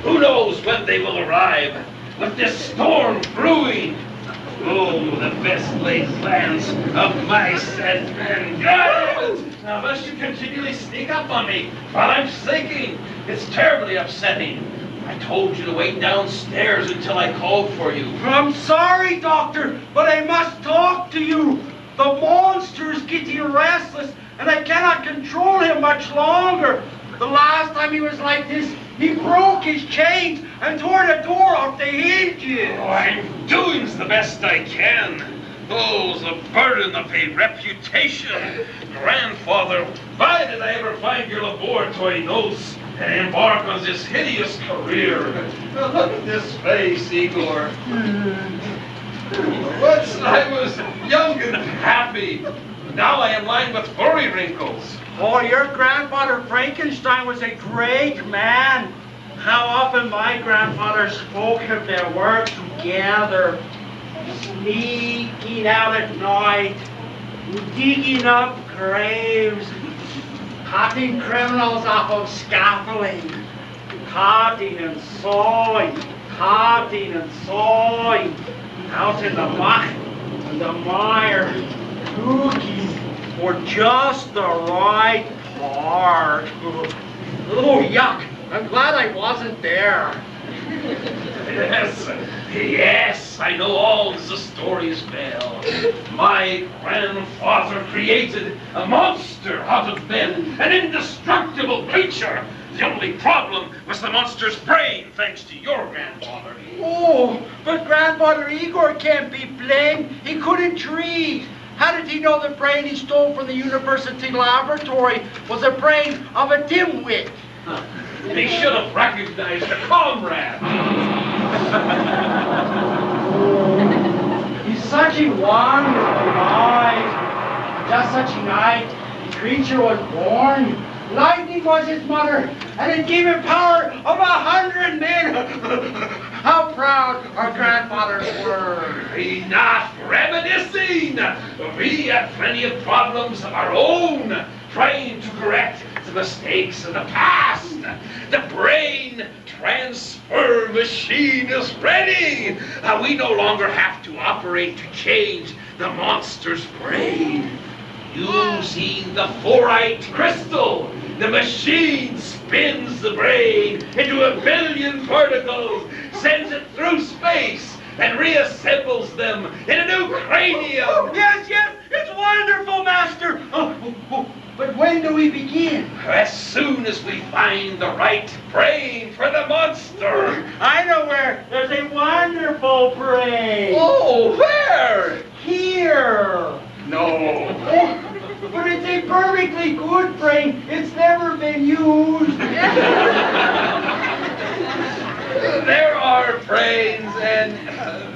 Who knows when they will arrive? With this storm brewing. Oh, the best laid plans of my set men. God, now must you continually sneak up on me while I'm sinking? It's terribly upsetting. I told you to wait downstairs until I called for you. I'm sorry, Doctor, but I must talk to you. The monster is getting restless, and I cannot control him much longer. The last time he was like this, he broke his chains and tore the door off the hinges. Oh, I'm doing the best I can. Oh, the burden of a reputation. Grandfather, why did I ever find your laboratory notes and embark on this hideous career? Now look at this face, Igor. Once I was young and happy. Now I am lined with worry wrinkles. Oh, your grandfather Frankenstein was a great man. How often my grandfather spoke of their work together. Sneaking out at night, digging up graves, cutting criminals off of scaffolding, cutting and sawing, out in the muck and the mire, looking for just the right part. Oh, yuck. I'm glad I wasn't there. Yes, I know all the stories well. My grandfather created a monster out of men, an indestructible creature. The only problem was the monster's brain, thanks to your grandfather. Oh, but Grandfather Igor can't be blamed. He couldn't treat. How did he know the brain he stole from the university laboratory was the brain of a dimwit? He should have recognized a comrade. He's such a wonderful night. Just such a night, the creature was born. Lightning was his mother, and it gave him power of 100 men. How proud our grandfathers were. Enough reminiscing. We have plenty of problems of our own, trying to correct the mistakes of the past. The brain transfer machine is ready. We no longer have to operate to change the monster's brain. Using the fluorite crystal, the machine spins the brain into 1 billion particles, sends it through space, and reassembles them in a new cranium. Oh, yes, it's wonderful, Master. But when do we begin? As soon as we find the right brain for the monster. I know where. There's a wonderful brain. Oh, where? Here. No. But it's a perfectly good brain. It's never been used. There are brains, and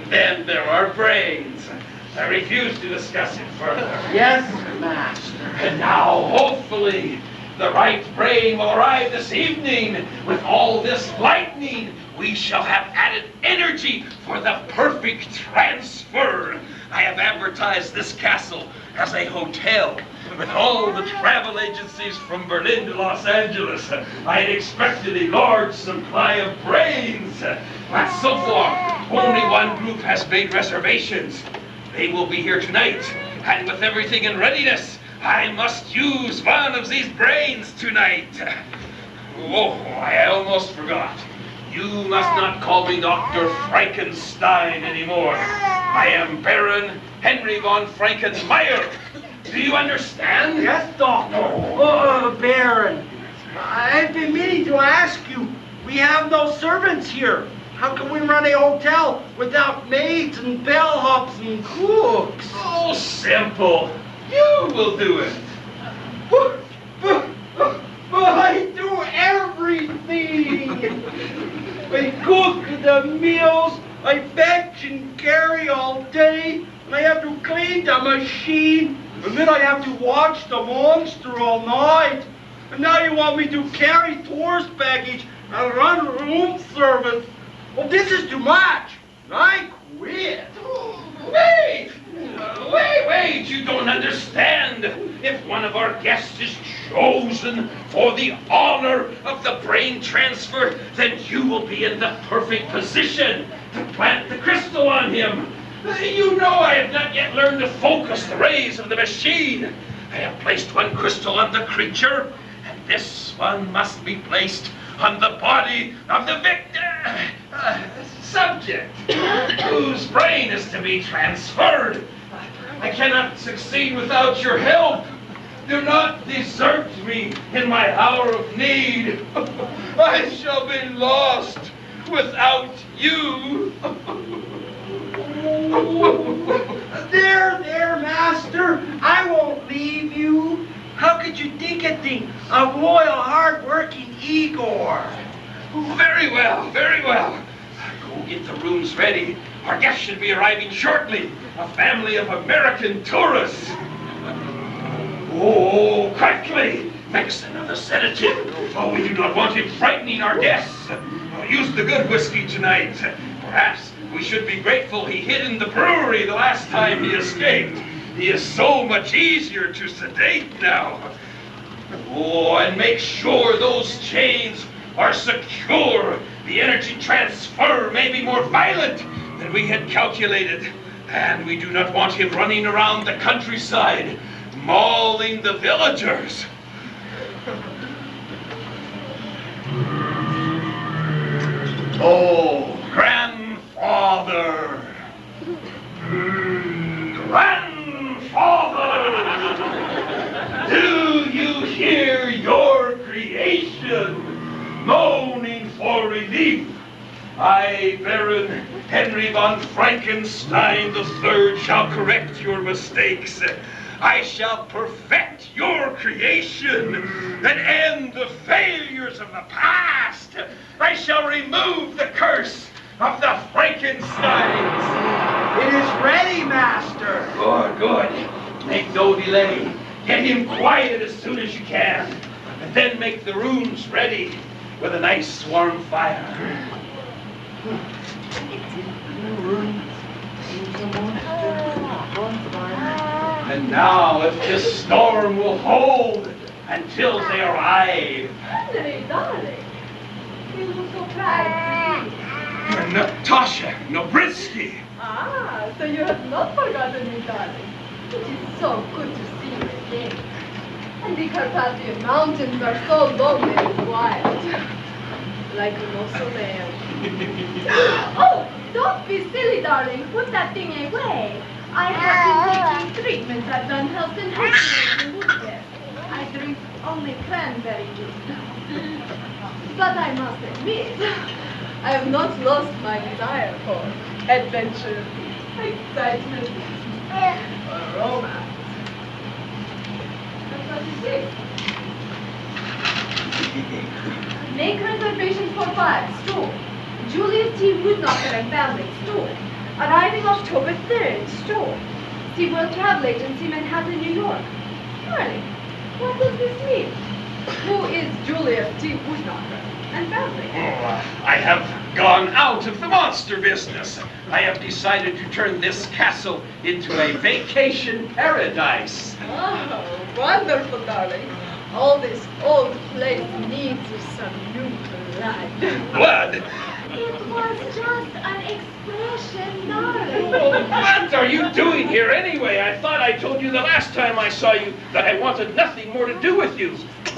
then there are brains. I refuse to discuss it further. Yes, Master. And now, hopefully, the right brain will arrive this evening. With all this lightning, we shall have added energy for the perfect transfer. I have advertised this castle as a hotel with all the travel agencies from Berlin to Los Angeles. I had expected a large supply of brains, but so far only one group has made reservations. They will be here tonight, and with everything in readiness, I must use one of these brains tonight. Oh, I almost forgot. You must not call me Dr. Frankenstein anymore. I am Baron Henry von Frankenmeyer. Do you understand? Yes, Doctor. Baron. I've been meaning to ask you. We have no servants here. How can we run a hotel without maids and bellhops and cooks? Oh, simple. You will do it. But I do everything. I cook the meals, I fetch and carry all day, and I have to clean the machine, and then I have to watch the monster all night. And now you want me to carry Thor's baggage and run room service. Well, this is too much. I quit. Wait! You don't understand. If one of our guests is chosen for the honor of the brain transfer, then you will be in the perfect position to plant the crystal on him. You know I have not yet learned to focus the rays of the machine. I have placed one crystal on the creature, and this one must be placed on the body of the subject whose brain is to be transferred. I cannot succeed without your help. Do not desert me in my hour of need. I shall be lost without you. There, master. I won't leave you. How could you think a thing of loyal, hard-working Igor? Very well, very well. Go get the rooms ready. Our guests should be arriving shortly. A family of American tourists. Oh, quickly! Mix another sedative. Oh, we do not want him frightening our guests. Use the good whiskey tonight. Perhaps we should be grateful he hid in the brewery the last time he escaped. He is so much easier to sedate now. Oh, and make sure those chains are secure. The energy transfer may be more violent than we had calculated. And we do not want him running around the countryside, mauling the villagers. Oh, grandfather! Grandfather! Do you hear your creation moaning for relief? I, Baron Henry von Frankenstein III, shall correct your mistakes. I shall perfect your creation and end the failures of the past. I shall remove the curse of the Frankensteins. It is ready, master. Good, good. Make no delay. Get him quiet as soon as you can. And then make the rooms ready with a nice warm fire. And now, if this storm will hold until they arrive. Henry, darling, you look so proud to see. Natasha Nobritsky. Ah, so you have not forgotten me, darling. It is so good to see you again. And the Carpathian Mountains are so lonely and wild. Like a mausoleum. Oh, don't be silly, darling. Put that thing away. I have been taking treatment at Van Helsing Hospital in Woodford. I drink only cranberry juice. But I must admit, I have not lost my desire for adventure, excitement, or romance. And what is this? Make reservations for 5, store. Julius T. Woodknocker and family, store. Arriving October 3rd, store. SeaWorld Travel Agency, Manhattan, New York. Darling, what does this mean? Who is Julius T. Woodknocker and family? Oh, I have gone out of the monster business. I have decided to turn this castle into a vacation paradise. Oh, wonderful, darling. All this old place needs some new blood. Blood? It was just an expression, darling. What are you doing here anyway? I thought I told you the last time I saw you that I wanted nothing more to do with you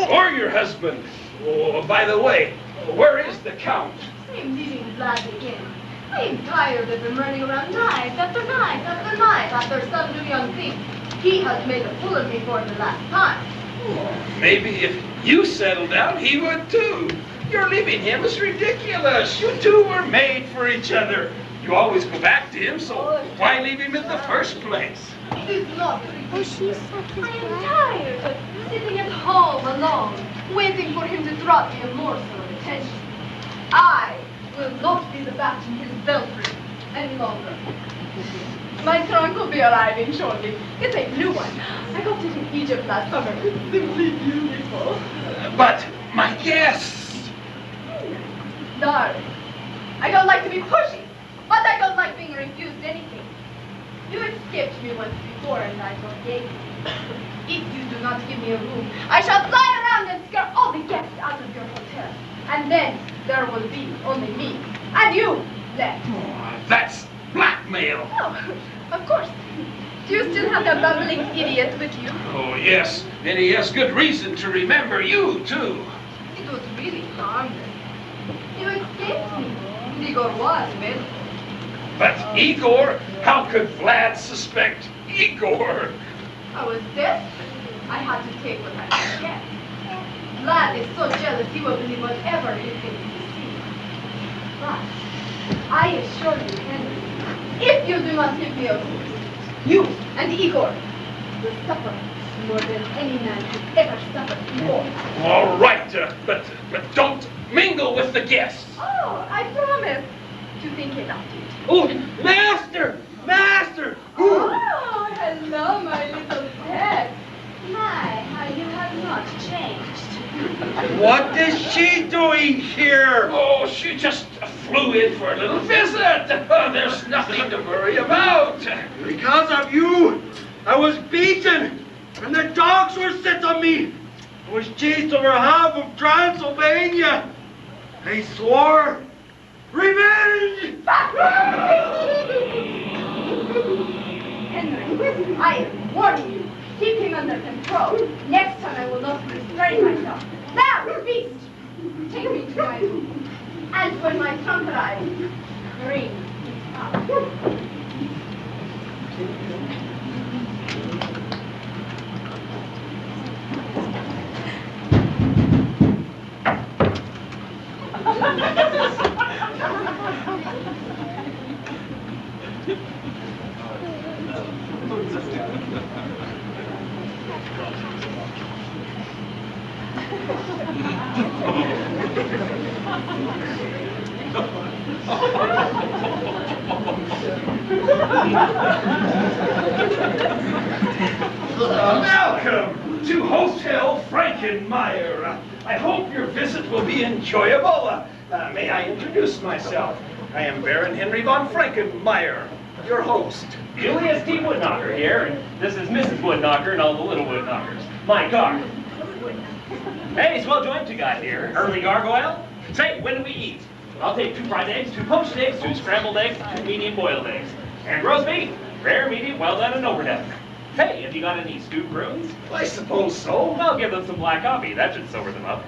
or your husband. Oh, by the way, where is the Count? I'm needing blood again. I am tired of him running around night after night after night after some new young thing. He has made a fool of me for the last time. Oh, maybe if you settle down, he would too. Your leaving him is ridiculous. You two were made for each other. You always go back to him, so why leave him in the first place? It's not ridiculous. I am tired of sitting at home alone, waiting for him to drop me a morsel of attention. I will not be the bat in his belfry any longer. My trunk will be arriving shortly. It's a new one. I got it in Egypt last summer. It's simply beautiful. But my guests. Darling, I don't like to be pushy, but I don't like being refused anything. You escaped me once before and I forgave you. If you do not give me a room, I shall fly around and scare all the guests out of your hotel. And then there will be only me and you left. Oh, that's blackmail. Oh, of course. Do you still have that bumbling idiot with you? Oh, yes. And he has good reason to remember you, too. It was really harmless. You escaped me. Igor was medical. But Igor? How could Vlad suspect Igor? I was desperate. I had to take what I could get. Vlad is so jealous he will believe whatever he thinks he sees. But I assure you, Henry, if you do not give me a room, you and Igor will suffer more than any man has ever suffered before. All right, but don't mingle with the guests. Oh, I promise to think about it. Oh, Master! Master! Oh, hello, my little pet. My, how you have not changed. What is she doing here? Oh, she just flew in for a little visit. There's nothing to worry about. Because of you, I was beaten, and the dogs were set on me. I was chased over half of Transylvania. I swore revenge! Henry, I am warning you. Keep him under control. Next time I will not restrain myself. Now, beast! Take me to my room. And when my trunk arrives, bring it up. Welcome to Hotel Frankenmeyer. I hope your visit will be enjoyable. May I introduce myself? I am Baron Henry von Frankenmeyer, your host. Julius T. Woodknocker here, and this is Mrs. Woodknocker and all the little Woodknockers. My guard. Hey, swell joint you got here. Early gargoyle? Say, when do we eat? I'll take 2 fried eggs, 2 poached eggs, 2 scrambled eggs, 2 medium boiled eggs. And roast beef, rare, medium, well done, and overdone. Hey, have you got any stewed prunes? I suppose so. I'll give them some black coffee. That should sober them up.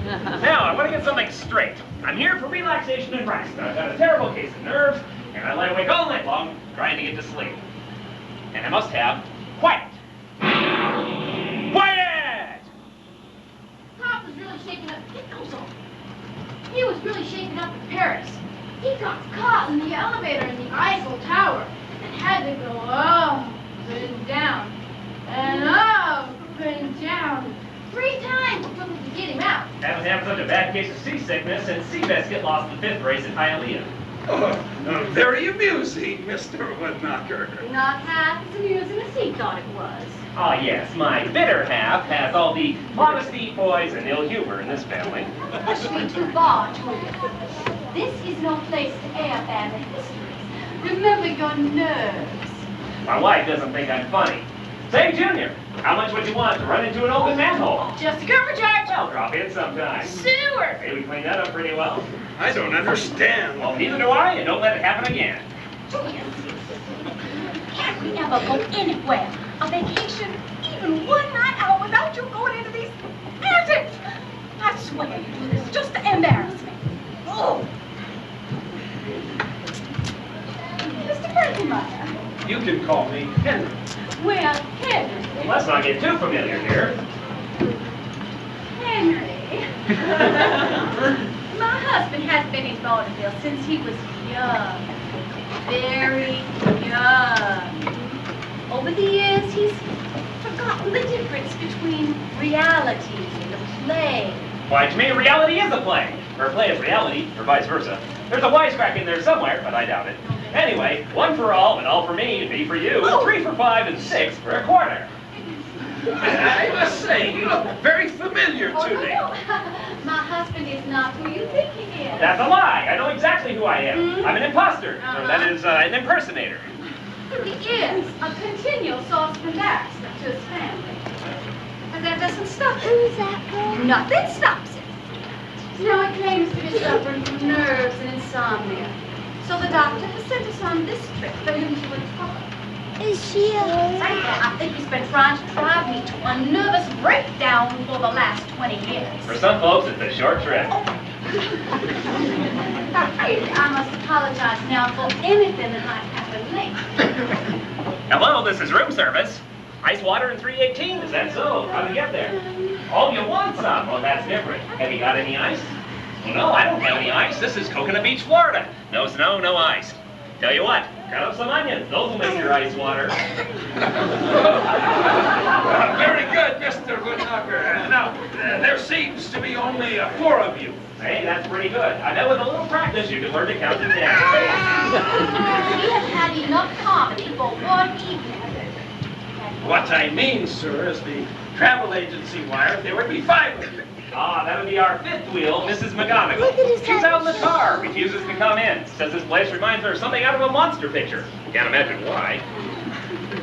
Now, I want to get something straight. I'm here for relaxation and rest. I've got a terrible case of nerves, and I lie awake all night long trying to get to sleep. And I must have quiet. Quiet! Pop was really shaken up. It goes on. He was really shaken up in Paris. He got caught in the elevator in the Eiffel Tower and had to go up and down and up and down 3 times before they could get him out. Haven't had such a bad case of seasickness since Seabiscuit lost the 5th race at Hialeah. Oh, very amusing, Mr. Woodknocker. Not half as amusing as he thought it was. Ah, yes, my bitter half has all the modesty, poise, and ill humor in this family. Especially too far, Julius. This is no place to air family histories. Remember your nerves. My wife doesn't think I'm funny. Say, Junior, how much would you want to run into an open manhole? Just a cover charge. I'll drop in sometime. Sewer. Hey, we cleaned that up pretty well. I don't understand. Well, neither do I, and don't let it happen again. Julius, can't we ever go anywhere? A vacation, even one night out without you going into these antics? I swear you do this just to embarrass me. Oh. Mr. Frankenmeyer. You can call me Henry. Well, Henry. Let's not get too familiar here. Henry. My husband has been in vaudeville since he was young. Very young. Over the years, he's forgotten the difference between reality and a play. Why, to me, reality is a play. Or a play is reality, or vice versa. There's a wisecrack in there somewhere, but I doubt it. Anyway, 1 for all, and all for me, and me for you, and 3 for 5, and 6 for a quarter. I must say, you look very familiar Oh, to no, me. no. My husband is not who you think he is. That's a lie. I know exactly who I am. I'm an imposter. Or that is, an impersonator. He is a continual source of embarrassment to his family. But that doesn't stop him. Who's that girl? Nothing stops him. Now he claims to be suffering from nerves and insomnia. So the doctor has sent us on this trip for him to recover. Is she a... I think he's been trying to drive me to a nervous breakdown for the last 20 years. For some folks, it's a short trip. Really, I must apologize now for anything that might happen later. Hello, this is room service. Ice water in 318, is that so? How do you get there? Oh, you want some? Well, that's different. Have you got any ice? Well, no, I don't have any ice. This is Coconut Beach, Florida. No snow, no ice. Tell you what, cut up some onions. Those will make your ice water. Very good, Mr. Woodknocker. Now, there seems to be only 4 of you. Hey, that's pretty good. I bet with a little practice you can learn to count to 10. We have had enough comedy for one evening. What I mean, sir, is the travel agency wired there would be 5 of you. Ah, that would be our 5th wheel, Mrs. McGonagall. Look at his She's out in the car, refuses to come in. Says this place reminds her of something out of a monster picture. Can't imagine why.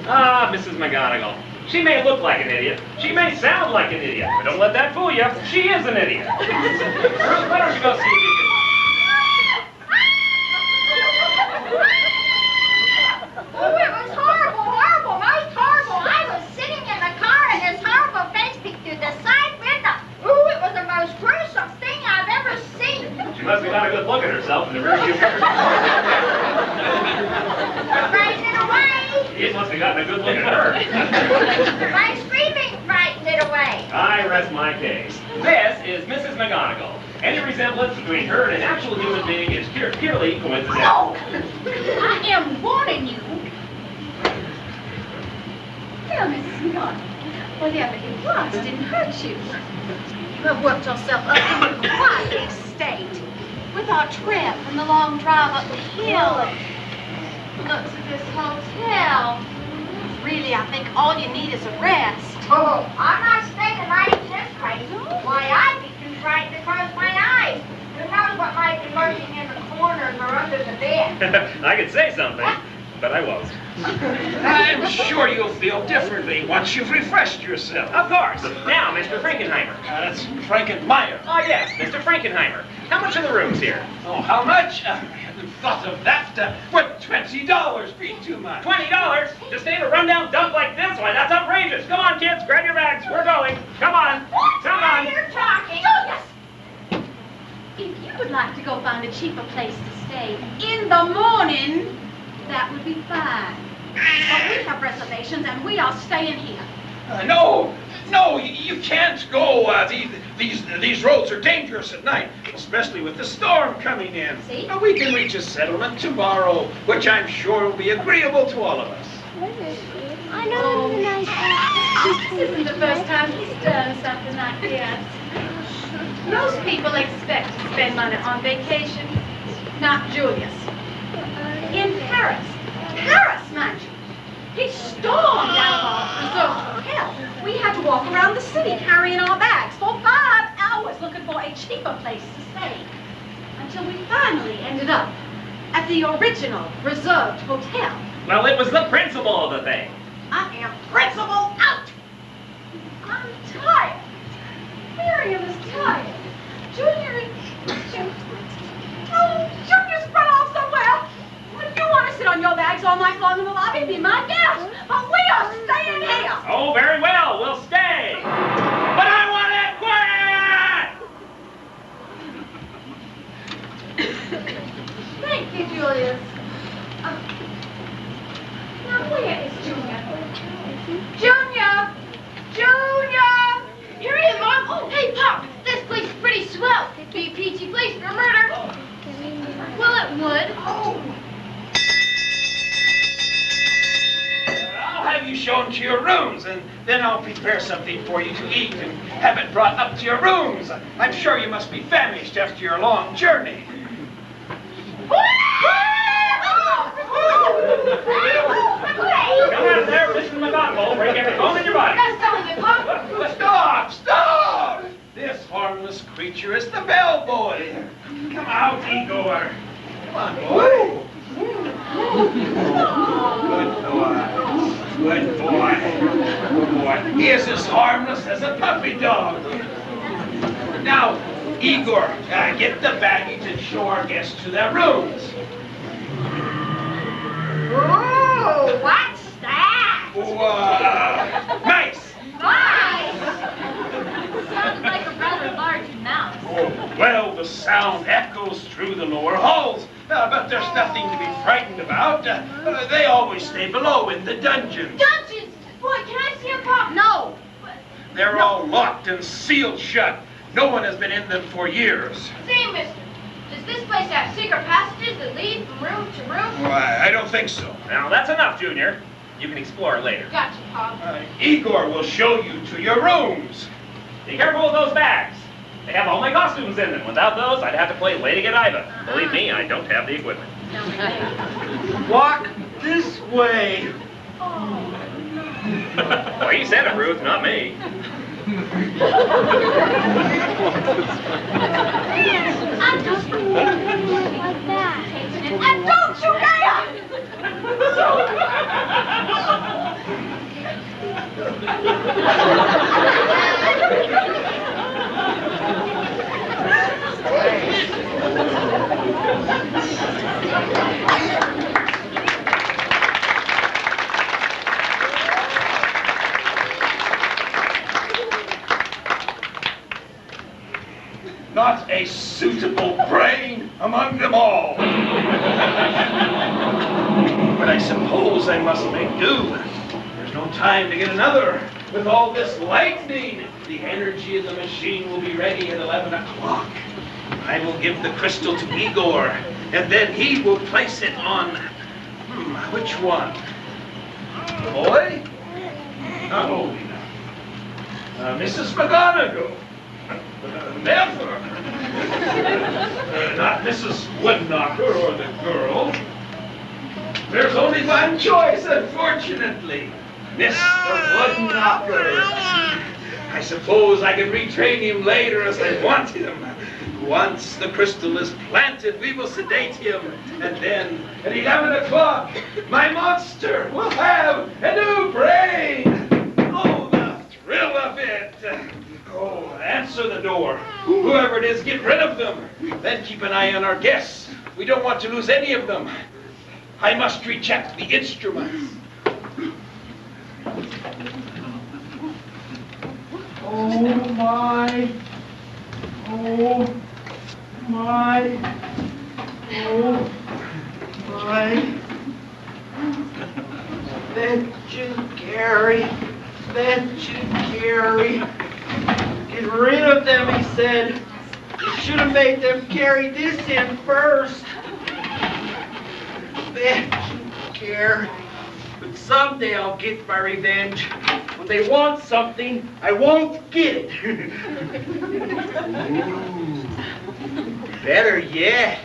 Ah, Mrs. McGonagall. She may look like an idiot. She may sound like an idiot. But don't let that fool you. She is an idiot. Ruth, why don't you go see if you can... Oh, it was horrible, horrible, most horrible. I was sitting in the car and this horrible face peeked through the side window. Ooh, it was the most gruesome thing I've ever seen. She must have got a good look at herself in the rearview mirror. Frightened it away. He must have gotten a good look at her. My screaming frightened it away. I rest my case. This is Mrs. McGonagall. Any resemblance between her and an actual human being is purely coincidental. Oh, I am warning you. Now, Mrs. Scott, whatever it was didn't hurt you. You have worked yourself up into quite a state. With our trip and the long drive up the hill. Looks at this hotel. Really, I think all you need is a rest. Oh, I'm not staying the night in this place. Why, I'd be too frightened to close my eyes. Who knows what might be lurking in the corners or under the bed? I could say something, but I won't. I'm sure you'll feel differently once you've refreshed yourself. Of course. Now, Mr. Frankenheimer. That's Frankenmeyer. Oh, yes, Mr. Frankenheimer. How much are the rooms here? Oh, how much? I hadn't thought of that. Would $20 be too much? $20? To stay in a rundown dump like this? Why, that's outrageous. Come on, kids, grab your bags. We're going. Come on. Come on. You're talking. Oh, yes. If you would like to go find a cheaper place to stay in the morning, that would be fine. But we have reservations and we are staying here. No, you can't go. These roads are dangerous at night, especially with the storm coming in. See? We can reach a settlement tomorrow, which I'm sure will be agreeable to all of us. I know it's a nice house. This isn't the first time he's done something like this. Most people expect to spend money on vacation. Not Julius. In Paris. Paris, mind you. He stormed out of our resort hotel. We had to walk around the city carrying our bags for 5 hours looking for a cheaper place to stay. Until we finally ended up at the original reserved hotel. Well, it was the principle of the thing. I am principal out. I'm tired. Miriam is tired. Junior's run off somewhere. If you want to sit on your bags all night long in the lobby, be my guest. But we are staying here. Oh, very well. We'll stay. But I want it quiet! Thank you, Julius. Now, where is Junior? Junior! Junior! Here he is, Mom. Oh, hey, Pop. This place is pretty swell. It'd be a peachy place for murder. Well, it would. Oh. I'll have you shown to your rooms, and then I'll prepare something for you to eat and have it brought up to your rooms. I'm sure you must be famished after your long journey. Come out there, Mrs. McGonagall. Break every bone in your body. Stop! This harmless creature is the bellboy. Come out, Igor. Come on, boy. Good Good boy. Good boy. He is as harmless as a puppy dog. Now, Igor, get the baggage and show our guests to their rooms. Ooh, what's that? Mice. Mice! Sounds like a rather large mouse. Oh, well, the sound echoes through the lower halls, but there's nothing to be frightened about. They always stay below in the dungeons. Dungeons! Boy, can I see a pop? No. They're all locked and sealed shut. No one has been in them for years. Say, mister, does this place have secret passages that lead from room to room? Well, I don't think so. Now, that's enough, Junior. You can explore later. Gotcha, Pop. Igor will show you to your rooms. Be careful with those bags. They have all my costumes in them. Without those, I'd have to play Lady Godiva. Believe me, I don't have the equipment. Walk this way. Well, you said it, Ruth, not me. I'm just like that. And don't you dare! Not a suitable brain among them all. But I suppose I must make do. There's no time to get another. With all this lightning, the energy of the machine will be ready at 11 o'clock. I will give the crystal to Igor, and then he will place it on... which one? The boy? Not old enough. Mrs. McGonagall. Never. Not Mrs. Woodknocker or the girl. There's only one choice, unfortunately. Mr. Woodknocker. I suppose I can retrain him later as I want him. Once the crystal is planted, we will sedate him. And then, at 11 o'clock, my monster will have a new brain. Oh, the thrill of it. Oh, answer the door. Whoever it is, get rid of them. Then keep an eye on our guests. We don't want to lose any of them. I must recheck the instruments. Oh my. Oh my. Oh my. Fetching Gary. Fetching Gary. Get rid of them, he said. You should have made them carry this in first. Fetching Gary. But someday I'll get my revenge. When they want something, I won't get it. Better yet,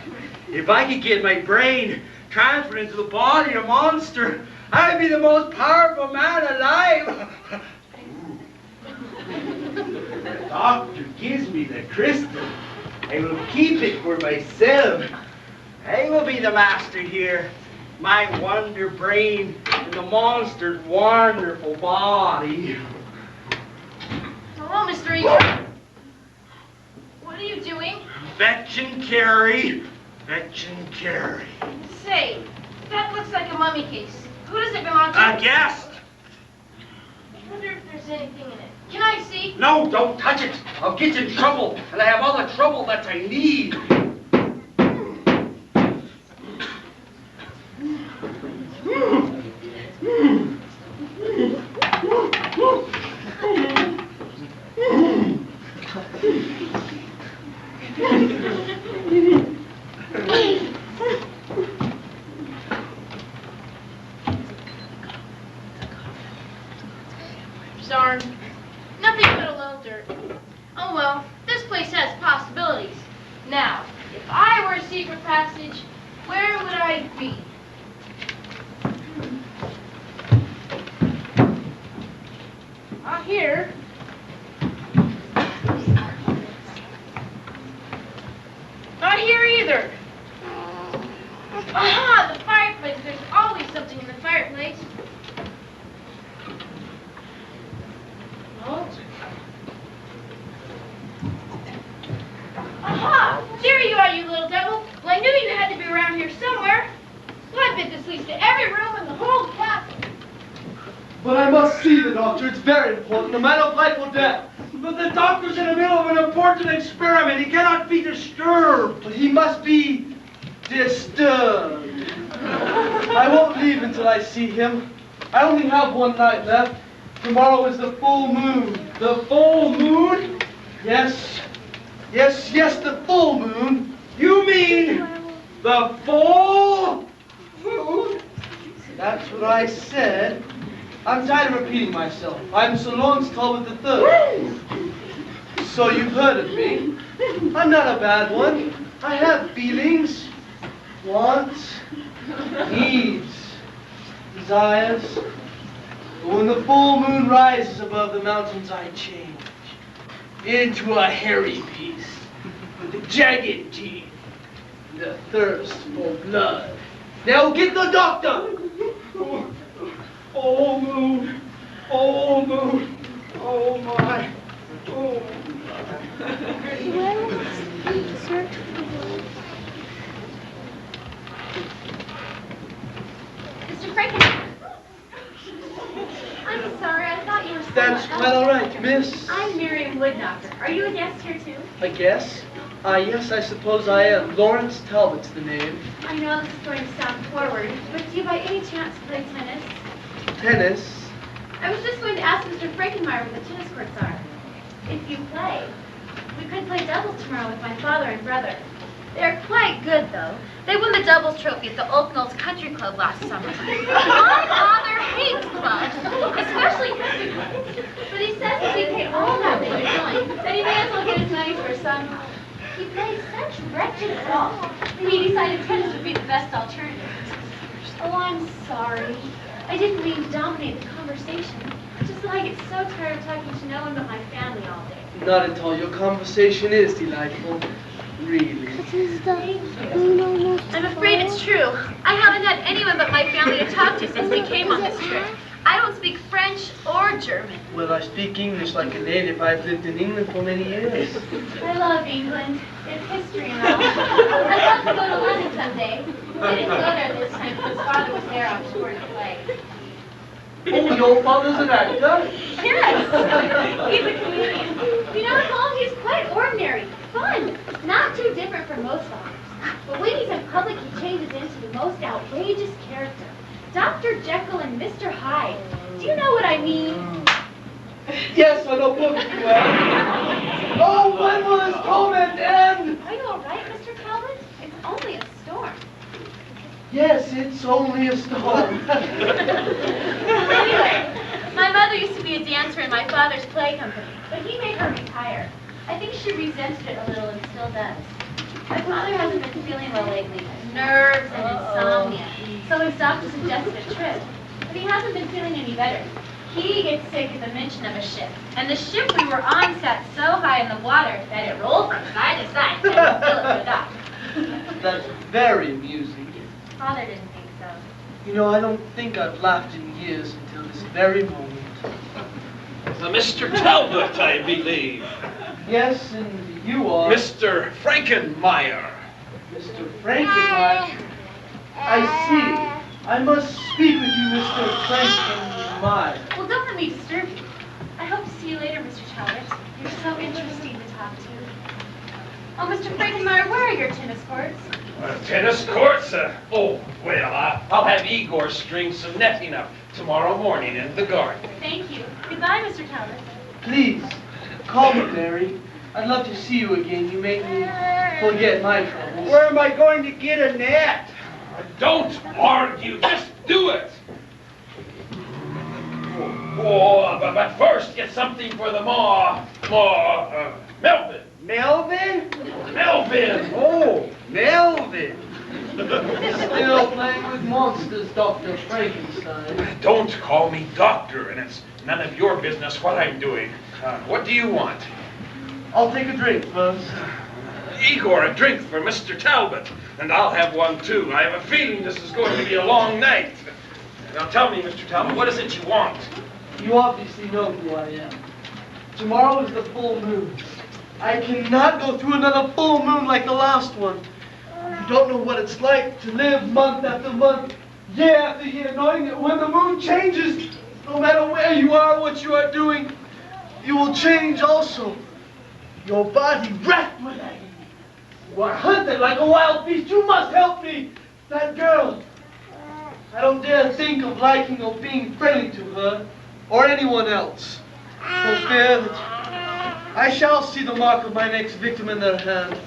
if I could get my brain transferred into the body of a monster, I'd be the most powerful man alive. The doctor gives me the crystal. I will keep it for myself. I will be the master here. My wonder brain and the monster's wonderful body. Hello, Mr. Igor. What are you doing? Fetch and carry. Fetch and carry. Say, that looks like a mummy case. Who does it belong to? A guest. I wonder if there's anything in it. Can I see? No, don't touch it. I'll get you in trouble, and I have all the trouble that I need. Darn. Nothing but a little dirt. Oh well, this place has possibilities. Now, if I were a secret passage, where would I be? Not here. Not here either. Aha, the fireplace. There's always something in the fireplace. sweeps to every room in the whole castle. But I must see the doctor. It's very important. A matter of life or death. But the doctor's in the middle of an important experiment. He cannot be disturbed. But he must be disturbed. I won't leave until I see him. I only have one night left. Tomorrow is the full moon. The full moon? Yes. Yes, yes, the full moon. You mean the full moon? That's what I said. I'm tired of repeating myself. I'm Sir Lawrence Talbot III. So you've heard of me. I'm not a bad one. I have feelings, wants, needs, desires. But when the full moon rises above the mountains, I change into a hairy beast with the jagged teeth and the thirst for blood. Now get the doctor! Oh, moon, oh, moon, oh, my, oh, Where was the search for the world? Mr. Frankenstein. I'm sorry, I thought you were still That's quite all right, miss. I'm Miriam Woodknocker. Are you a guest here too? I guess. Yes, I suppose I am. Lawrence Talbot's the name. I know this is going to sound forward, but do you by any chance play tennis? Tennis. I was just going to ask Mr. Frankenmeyer where the tennis courts are. If you play, we could play doubles tomorrow with my father and brother. They're quite good, though. They won the doubles trophy at the Oak Knolls Country Club last summer. My father hates clubs, especially country clubs. But he says if we paid all that they would join, then he may as well get his money for some. He plays such wretched golf. And he decided tennis would be the best alternative. Oh, I'm sorry. I didn't mean to dominate the conversation. Just that I get so tired of talking to no one but my family all day. Not at all. Your conversation is delightful. Really. I'm afraid it's true. I haven't had anyone but my family to talk to since we came on this trip. I don't speak French or German. Well, I speak English like a native. I've lived in England for many years. I love England. Its history and all. I'd love to go to London someday. We didn't go there this time because Father was there on tour to play. Oh, your father's an actor? Yes! He's a comedian. You know, at home he's quite ordinary. Fun. Not too different from most fathers. But when he's in public, he changes into the most outrageous character. Dr. Jekyll and Mr. Hyde. Do you know what I mean? Yes, I know perfectly well. Oh, when will this torment end? Are you all right, Mr. Talbot? It's only a storm. Yes, it's only a storm. Anyway, my mother used to be a dancer in my father's play company, but he made her retire. I think she resented it a little and still does. My father hasn't been feeling well lately. Nerves and insomnia. So his doctor suggested a trip. But he hasn't been feeling any better. He gets sick at the mention of a ship. And the ship we were on sat so high in the water that it rolled from side to side until it stood up. That's very amusing. Father didn't think so. You know, I don't think I've laughed in years until this very moment. Mr. Talbot, I believe. Yes, and you are... Mr. Frankenmeyer. Mr. Frankenstein. I see. I must speak with you, Mr. Frankenstein. Well, don't let me disturb you. I hope to see you later, Mr. Talbot. You're so interesting to talk to. Oh, Mr. Frankenmeyer, where are your tennis courts? Tennis courts? I'll have Igor string some netting up tomorrow morning in the garden. Thank you. Goodbye, Mr. Talbot. Please, call me, Mary. I'd love to see you again. You make me forget my troubles. Where am I going to get a net? Don't argue, just do it. But first, get something for the Melvin. Melvin? Melvin! Oh, Melvin. Still playing with monsters, Dr. Frankenstein. Don't call me doctor, and it's none of your business what I'm doing. What do you want? I'll take a drink first. Igor, a drink for Mr. Talbot, and I'll have one too. I have a feeling this is going to be a long night. Now tell me, Mr. Talbot, what is it you want? You obviously know who I am. Tomorrow is the full moon. I cannot go through another full moon like the last one. You don't know what it's like to live month after month, Year after year, knowing that when the moon changes, no matter where you are, what you are doing, you will change also. Your body racked with agony. You are hunted like a wild beast. You must help me. That girl. I don't dare think of liking or being friendly to her or anyone else. For fear that I shall see the mark of my next victim in their hand.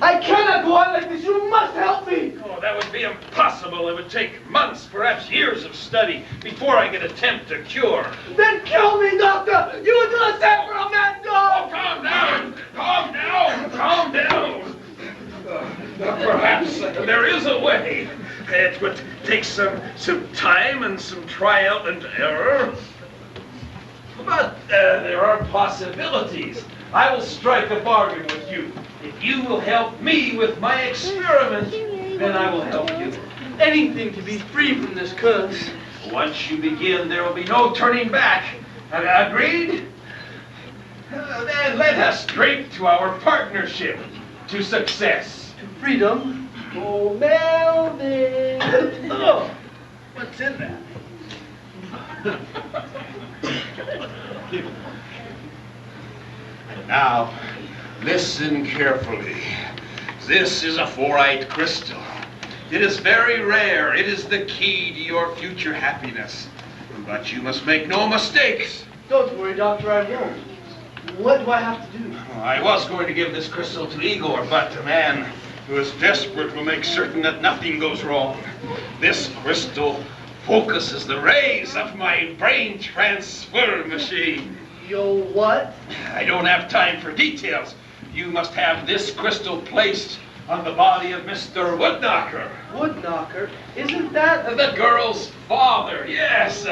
I cannot go on like this. You must help me. Oh, that would be impossible. It would take months, perhaps years of study before I could attempt a cure. Then kill me, doctor. You would do the same for a mad Oh, dog. calm down! Calm down! Calm down! Perhaps there is a way. It would take some time and some trial and error. But there are possibilities. I will strike a bargain with you. If you will help me with my experiment, then I will help you. Anything to be free from this curse. Once you begin, there will be no turning back. Agreed? Then let us drink to our partnership, to success. To freedom. Oh, Melvin. Oh, what's in that? Now, listen carefully. This is a fluorite crystal. It is very rare. It is the key to your future happiness. But you must make no mistakes. Don't worry, doctor, I won't. What do I have to do? I was going to give this crystal to Igor, but a man who is desperate will make certain that nothing goes wrong. This crystal focuses the rays of my brain transfer machine. Yo, what? I don't have time for details. You must have this crystal placed on the body of Mr. Woodknocker. Woodknocker? Isn't that The girl's father, yes.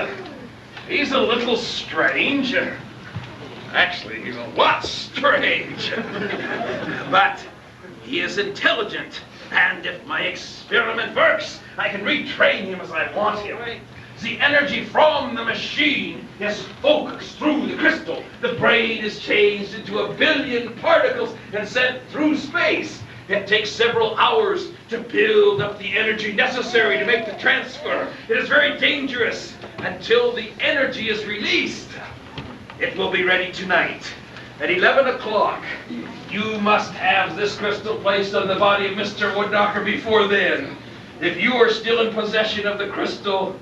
He's a little strange. Actually, he's a lot strange. But he is intelligent. And if my experiment works, I can retrain him as I want him. The energy from the machine is focused through the crystal. The brain is changed into 1 billion particles and sent through space. It takes several hours to build up the energy necessary to make the transfer. It is very dangerous until the energy is released. It will be ready tonight at 11 o'clock. You must have this crystal placed on the body of Mr. Woodknocker before then. If you are still in possession of the crystal,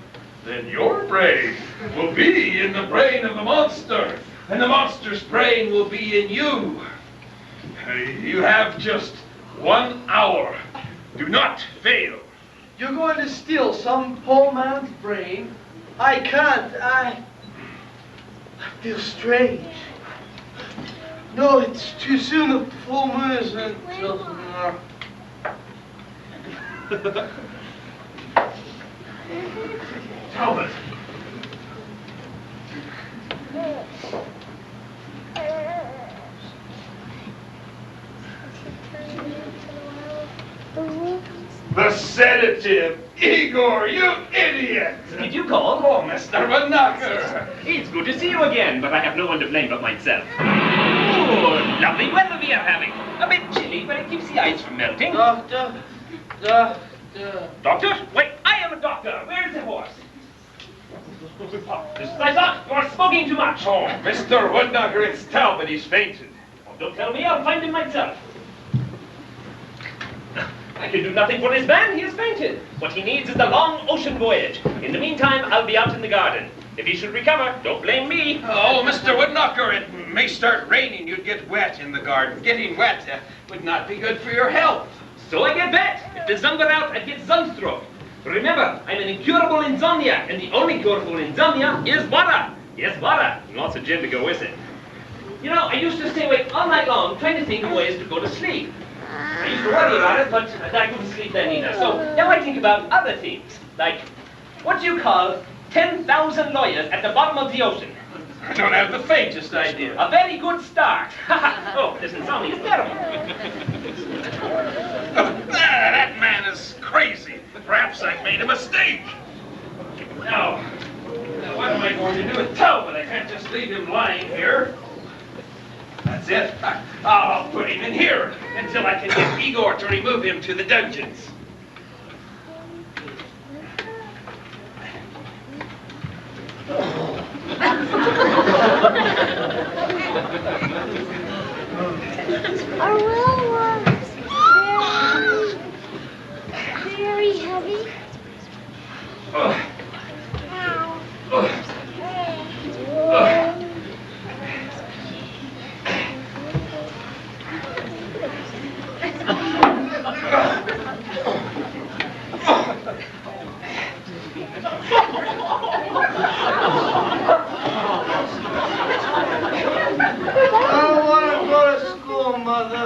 then your brain will be in the brain of the monster, and the monster's brain will be in you. You have just 1 hour. Do not fail. You're going to steal some poor man's brain? I can't. I feel strange. No, it's too soon. The full moon isn't until tomorrow. Talbot. The sedative! Igor, you idiot! Did you call? Oh, Mr. Woodknocker! It's good to see you again, but I have no one to blame but myself. Oh, lovely weather we are having. A bit chilly, but it keeps the ice from melting. Doctor. Doctor? Wait, I am a doctor. Where's the horse? Mr. Isaac, you are smoking too much. Oh, Mr. Woodknocker, it's Talbot. He's fainted. Oh, don't tell me, I'll find him myself. I can do nothing for this man, he has fainted. What he needs is the long ocean voyage. In the meantime, I'll be out in the garden. If he should recover, don't blame me. Oh, Mr. Woodknocker, it may start raining. You'd get wet in the garden. Getting wet would not be good for your health. So I get wet. If the sun were out, I'd get sunstroke. Remember, I'm an incurable insomnia, and the only cure for insomnia is water. Yes, water. And lots of gin to go with it. You know, I used to stay awake all night long trying to think of ways to go to sleep. I used to worry about it, but I couldn't sleep then either. So now I think about other things, like, what do you call 10,000 lawyers at the bottom of the ocean? I don't have the faintest idea. A very good start. Oh, this insomnia is terrible. That man is crazy. Perhaps I've made a mistake. Now, what am I going to do with Talbot? I can't just leave him lying here. That's it. I'll put him in here until I can get Igor to remove him to the dungeons. Our well was very heavy. I don't want to go to school, Mother.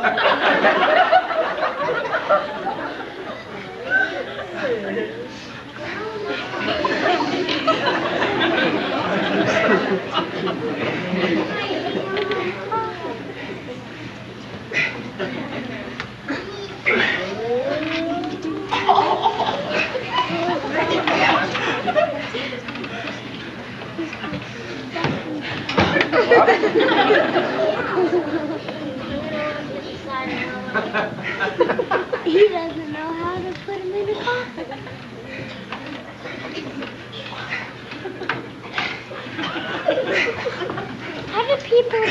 He doesn't know how to put him in a coffin. How do people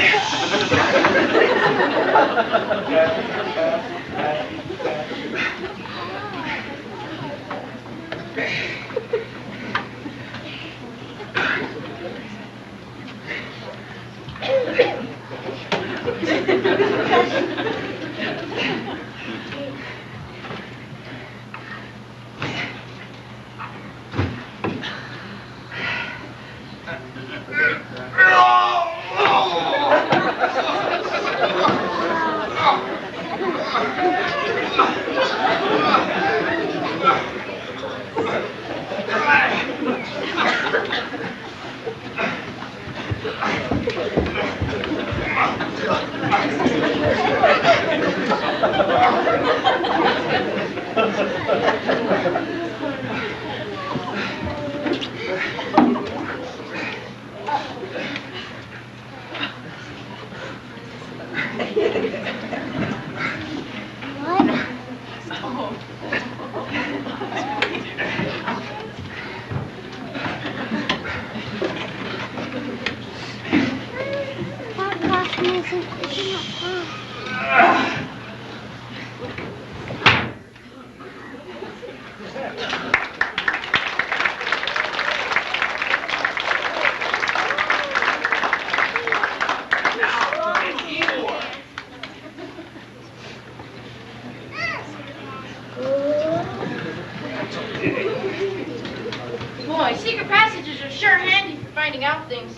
Boy, secret passages are sure handy for finding out things.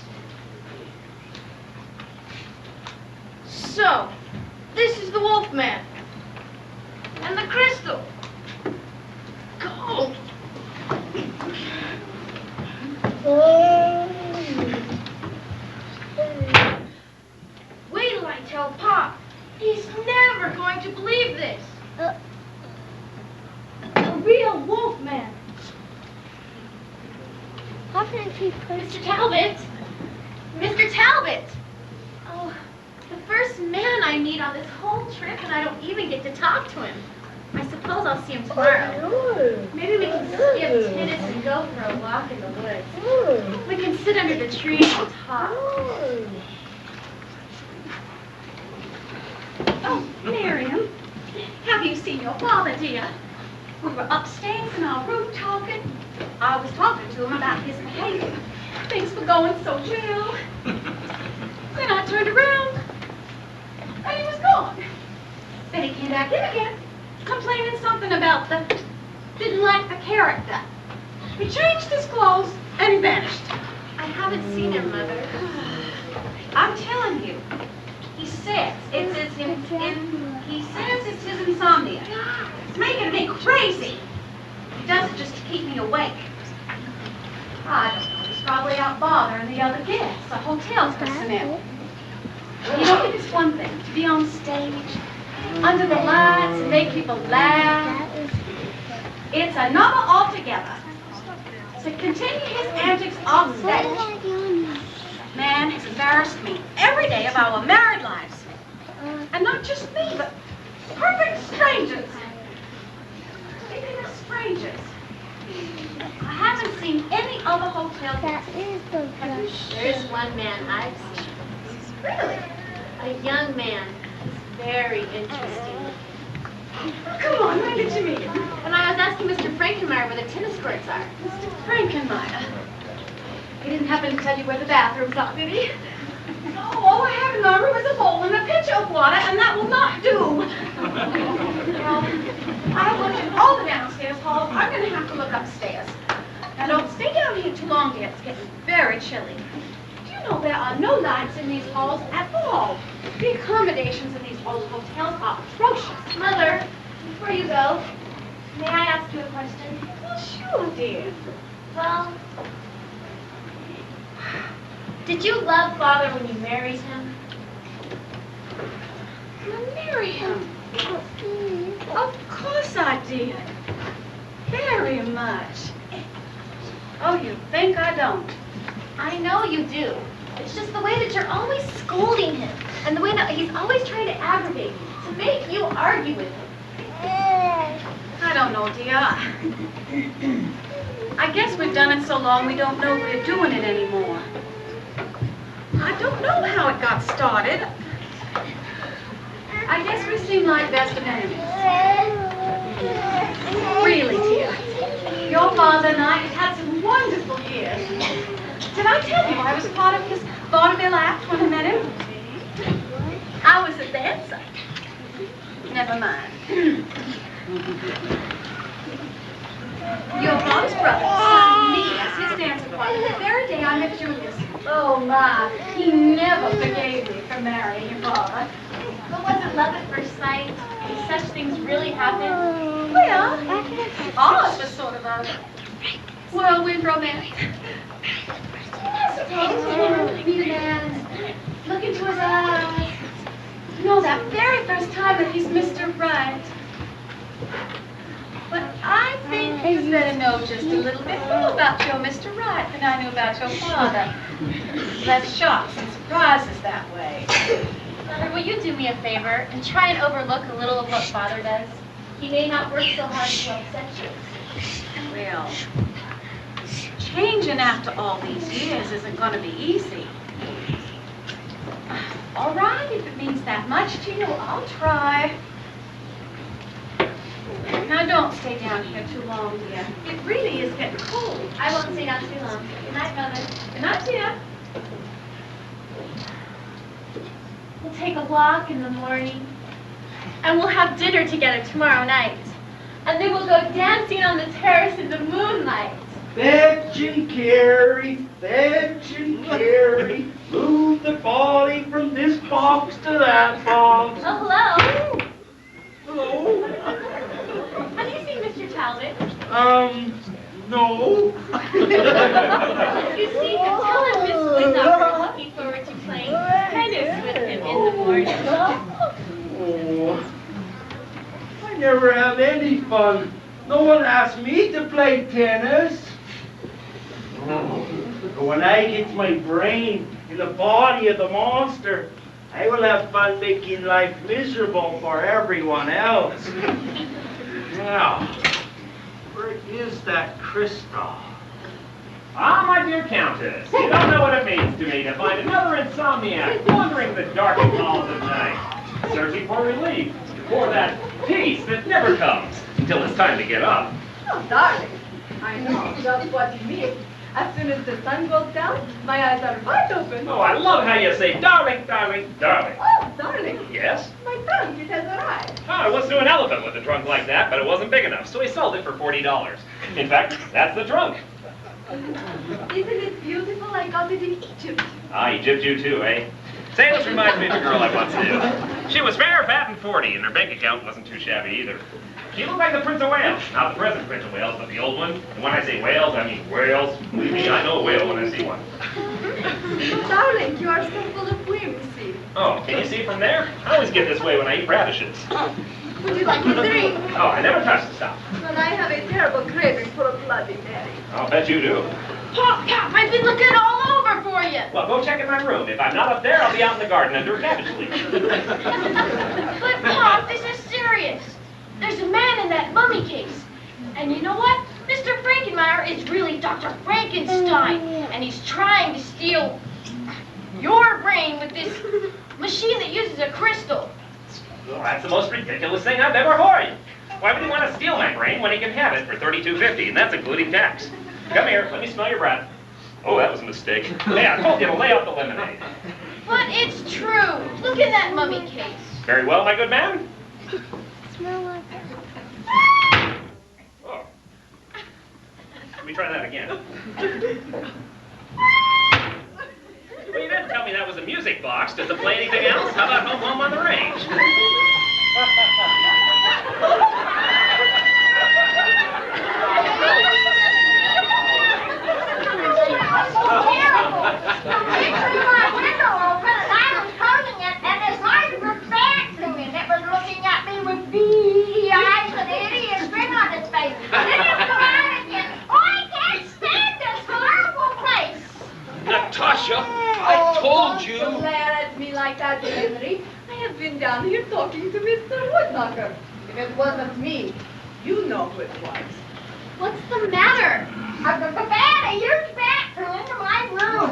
So, this is the Wolfman. And the crystal. Gold. Wait till I tell Pop. He's never going to believe this. A real Wolfman. How can he put Mr. Talbot! Mr. Talbot! Oh, the first man I meet on this whole trip, and I don't even get to talk to him. I suppose I'll see him tomorrow. Maybe we can skip tennis and go for a walk in the woods. We can sit under the trees and talk. Oh, Miriam, have you seen your father, dear? We were upstairs in our room talking. I was talking to him about his behavior. Things were going so well. Then I turned around, and he was gone. Then he came back in again, complaining something about didn't like the character. He changed his clothes, and he vanished. I haven't seen him, Mother. I'm telling you, he says it's his insomnia. It's making me crazy. He does it just to keep me awake. I don't know. He's probably out bothering the other guests. The hotel's personnel. You know, it is one thing to be on stage, under the lights, and make people laugh. It's another altogether to continue his antics off stage. Man has embarrassed me every day of our married lives. And not just me, but perfect strangers. Speaking of strangers, I haven't seen any other hotel guests. That is the There's one man I've seen. Really? A young man. He's very interesting. Come on, when did you meet him? When I was asking Mr. Frankenmeyer where the tennis courts are. Mr. Frankenmeyer. He didn't happen to tell you where the bathrooms are, did he? Oh, all I have in my room is a bowl and a pitcher of water, and that will not do. Well, I've looked at all the downstairs halls. I'm going to have to look upstairs. Now, don't stay down here too long, dear. It's getting very chilly. Do you know there are no lights in these halls at all? The accommodations in these old hotels are atrocious. Mother, before you go, may I ask you a question? Well, sure, dear. Well, did you love Father when you married him? You marry him? Of course I did. Very much. Oh, you think I don't? I know you do. It's just the way that you're always scolding him, and the way that he's always trying to aggravate you, to make you argue with him. I don't know, dear. I guess we've done it so long we don't know we're doing it anymore. I don't know how it got started. I guess we seem like best of enemies. Really, dear. Your father and I have had some wonderful years. Did I tell you I was part of his vaudeville act when I met him? I was a dancer. Never mind. Your father's brother signed me as his dancer partner the very day I met Julius. Oh, my. He never forgave me for marrying your father. But wasn't love at first sight? Do such things really happen? Well, ours was sort of a whirlwind romance. I suppose a woman would meet a man and look into his eyes. You know, that very first time that he's Mr. Right. But I think you'd better know just a little bit more about your Mr. Right than I knew about your father. Less shocks and surprises that way. Mother, will you do me a favor and try and overlook a little of what Father does? He may not work so hard to upset you. Well, changing after all these years isn't going to be easy. All right, if it means that much to you, I'll try. Now, don't stay down here too long, dear. It really is getting cold. I won't stay down too long. Good night, Mother. Good night, dear. We'll take a walk in the morning, and we'll have dinner together tomorrow night. And then we'll go dancing on the terrace in the moonlight. Fetch and carry, move the body from this box to that box. Oh, hello. Hello? Have you seen Mr. Talbot? No. You see, tell him Miss Whitnapper is looking forward to playing tennis with him in the morning. Oh, I never have any fun. No one asked me to play tennis. But when I get my brain in the body of the monster, I will have fun making life miserable for everyone else. Now, where is that crystal? Ah, my dear Countess, you don't know what it means to me to find another insomniac wandering the darkened halls at night, searching for relief, for that peace that never comes until it's time to get up. Oh, darling, I know just what you mean. As soon as the sun goes down, my eyes are wide open. Oh, I love how you say, darling, darling, darling. Oh, darling, Yes? my trunk, it has arrived. I once knew an elephant with a trunk like that, but it wasn't big enough, so he sold it for $40. In fact, that's the trunk. Isn't it beautiful? I got it in Egypt. Ah, Egypt you too, eh? Say, this reminds me of a girl I once knew. She was fair, fat, and 40, and her bank account wasn't too shabby either. She looked like the Prince of Wales. Not the present Prince of Wales, but the old one. And when I say Wales, I mean Wales. Believe me, I know a whale when I see one. Darling, you are so full of whimsy. Oh, can you see from there? I always get this way when I eat radishes. Would you like a drink? Oh, I never touch the stuff. Well, I have a terrible craving for a Bloody Mary. I'll bet you do. Pop, Cap, I've been looking all over for you. Well, go check in my room. If I'm not up there, I'll be out in the garden under a cabbage leaf. But, Pop, this is serious. There's a man in that mummy case. And you know what? Mr. Frankenmeyer is really Dr. Frankenstein. And he's trying to steal your brain with this Machine that uses a crystal. Well, that's the most ridiculous thing I've ever heard. Why would he want to steal my brain when he can have it for $32.50, and that's including tax? Come here, let me smell your breath. Oh, that was a mistake. Hey, I told you to lay out the lemonade. But it's true. Look in that mummy case. Very well, my good man. Smell like her. Oh. Let me try that again. Well, you didn't tell me that was a music box. Does it play anything else? How about Home Home on the Range? Natasha, I told you. Don't glare at me like that, Henry. I have been down here talking to Mr. Woodknocker. If it wasn't me, you know who it was. What's the matter? You're back into my room.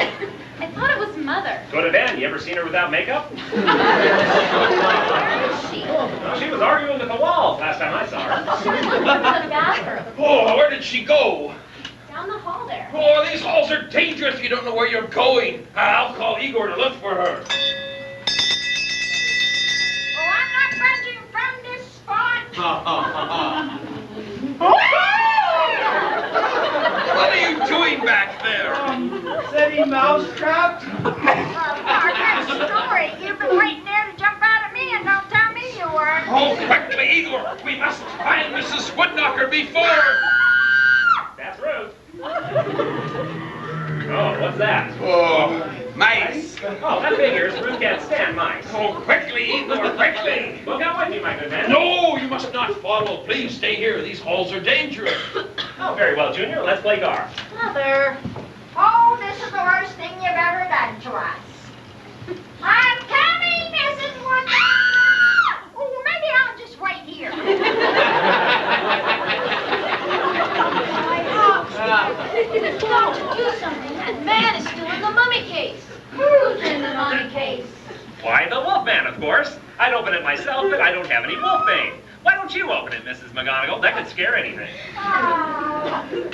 I thought it was Mother. Go to bed. You ever seen her without makeup? Where is she? Well, she was arguing with the walls last time I saw her. She was looking for the bathroom. Oh, where did she go? Down the hall there. Oh, these halls are dangerous. You don't know where you're going. I'll call Igor to look for her. Oh, I'm not budging from this spot. What are you doing back there? City mousetrap? That story. You've been waiting there to jump out at me and don't tell me you weren't. Oh, quickly, Igor. We must find Mrs. Woodknocker before... That's Ruth. Oh, what's that? Oh, mice. Oh, that figures. Ruth can't stand mice. Oh, quickly, Igor, quickly. Look out with me, my good man. No, you must not follow. Please stay here. These halls are dangerous. Oh, very well, Junior. Let's play cards. Mother. Oh, this is the worst thing you've ever done to us. I'm coming, Mrs. Woodknocker. Oh, maybe I'll just wait here. You've got to do something. That man is still in the mummy case. Who's in the mummy case? Why, the Wolfman, of course. I'd open it myself, but I don't have any wolf bane. Why don't you open it, Mrs. McGonagall? That could scare anything. Oh, you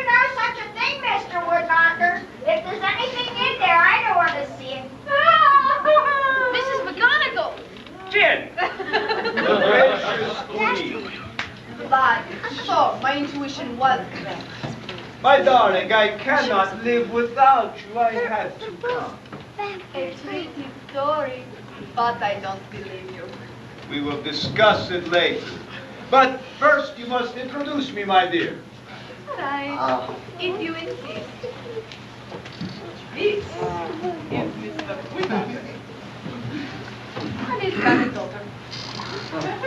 know such a thing, Mr. Woodknocker. If there's anything in there, I don't want to see it. Mrs. McGonagall. Gin! But, so, my intuition was correct. My darling, I cannot live without you. I had to come. A pretty story, but I don't believe you. We will discuss it later. But first, you must introduce me, my dear. All right, if you insist. This is Mr. Woodknocker. And his granddaughter.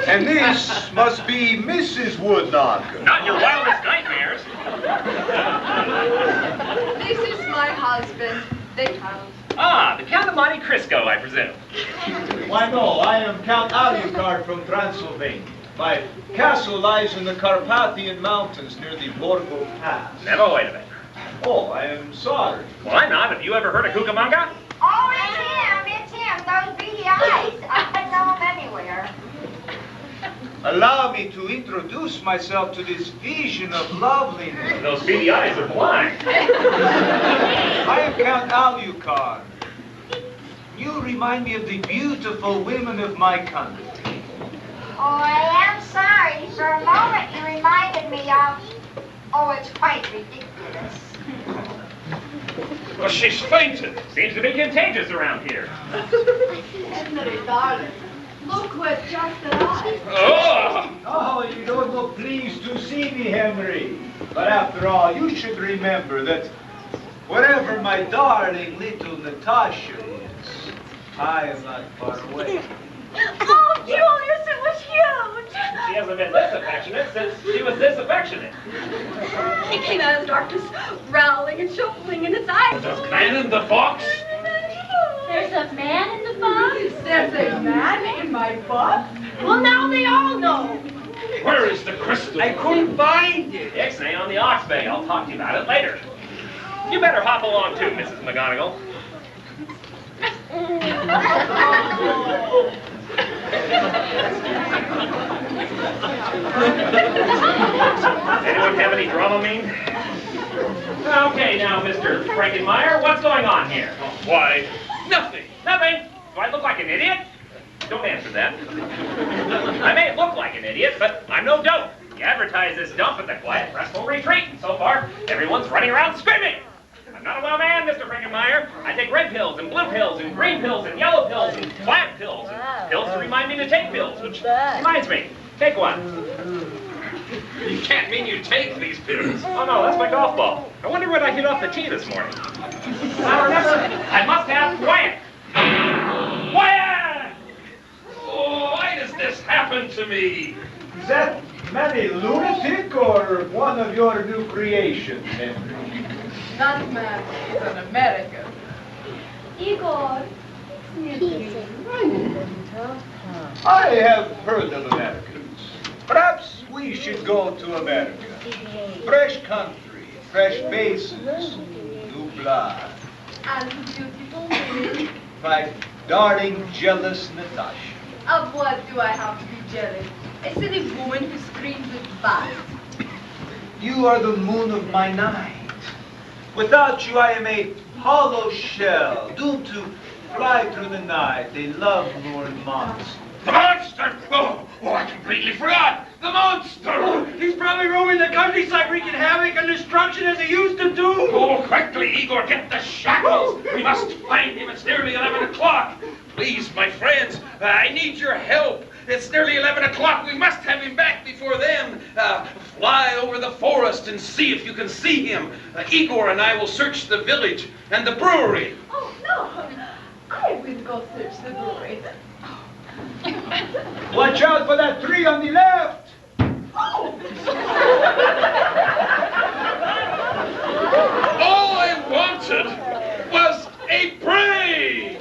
And this must be Mrs. Woodknocker. Not your wildest nightmares. This is my husband, the Count. Ah, the Count of Monte Cristo, I presume. Why, no, I am Count Alucard from Transylvania. My castle lies in the Carpathian Mountains near the Borgo Pass. Never wait a minute. Oh, I am sorry. Well, I'm not. Have you ever heard of Cucamonga? Oh, it's him. Those beady eyes. I know him anywhere. Allow me to introduce myself to this vision of loveliness. Those beady eyes are blind. I am Count Alucard. You remind me of the beautiful women of my country. Oh, I am sorry. For a moment, you reminded me of... Oh, it's quite ridiculous. Well, she's fainted. Seems to be contagious around here. Henry, darling, look who has just arrived. Oh! Oh, you don't look pleased to see me, Henry. But after all, you should remember that wherever my darling little Natasha is, I am not far away. Oh, Jewel, you're so much huge. She hasn't been this affectionate since she was this affectionate. He came out of the darkness, growling and shuffling in his eyes. The man in the box? There's a man in the box? There's a man in my box? Well, now they all know. Where is the crystal? I couldn't find it. Ixnay on the Oxbay. I'll talk to you about it later. You better hop along too, Mrs. McGonagall. Anyone have any Dramamine? Okay, now, Mr. Frankenmeyer, what's going on here? Why, nothing. Nothing. Do I look like an idiot? Don't answer that. I may look like an idiot, but I'm no dope. You advertise this dump at the Quiet Restful Retreat, and so far, everyone's running around screaming. I'm not a well man, Mr. Frankenmeyer. I take red pills and blue pills and green pills and yellow pills and black pills and pills to remind me to take pills, which reminds me, take one. You can't mean you take these pills. Oh no, that's my golf ball. I wonder what I hit off the tee this morning. Now remember, I must have quiet. Quiet! Oh, why does this happen to me? Is that man a lunatic or one of your new creations, Henry? That man is an American. Igor. I have heard of Americans. Perhaps we should go to America. Fresh country, fresh faces, new blood. And beautiful women. My darling, jealous Natasha. Of what do I have to be jealous? A silly woman who screams with bats. You are the moon of my night. Without you, I am a hollow shell, doomed to fly through the night, a love-lorn monster. The monster! Oh, I completely forgot. The monster! He's probably roaming the countryside wreaking havoc and destruction as he used to do. Oh, quickly, Igor, get the shackles. We must find him. It's nearly 11 o'clock. Please, my friends, I need your help. It's nearly 11 o'clock. We must have him back before then. Fly over the forest and see if you can see him. Igor and I will search the village and the brewery. Oh, no. I will go search the brewery. Watch out for that tree on the left! All I wanted was a brain.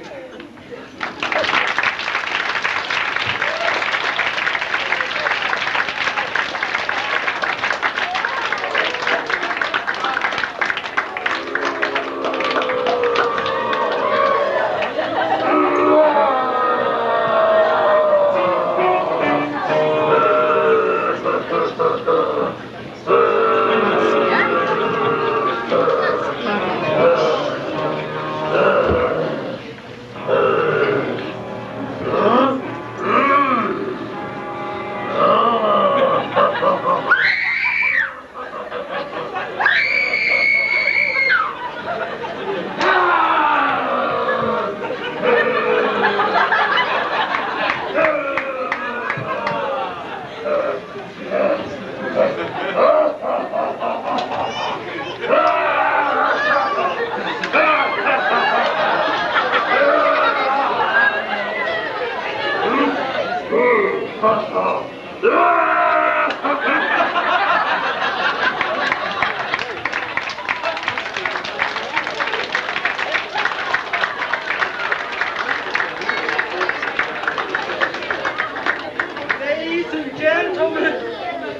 Ladies and gentlemen,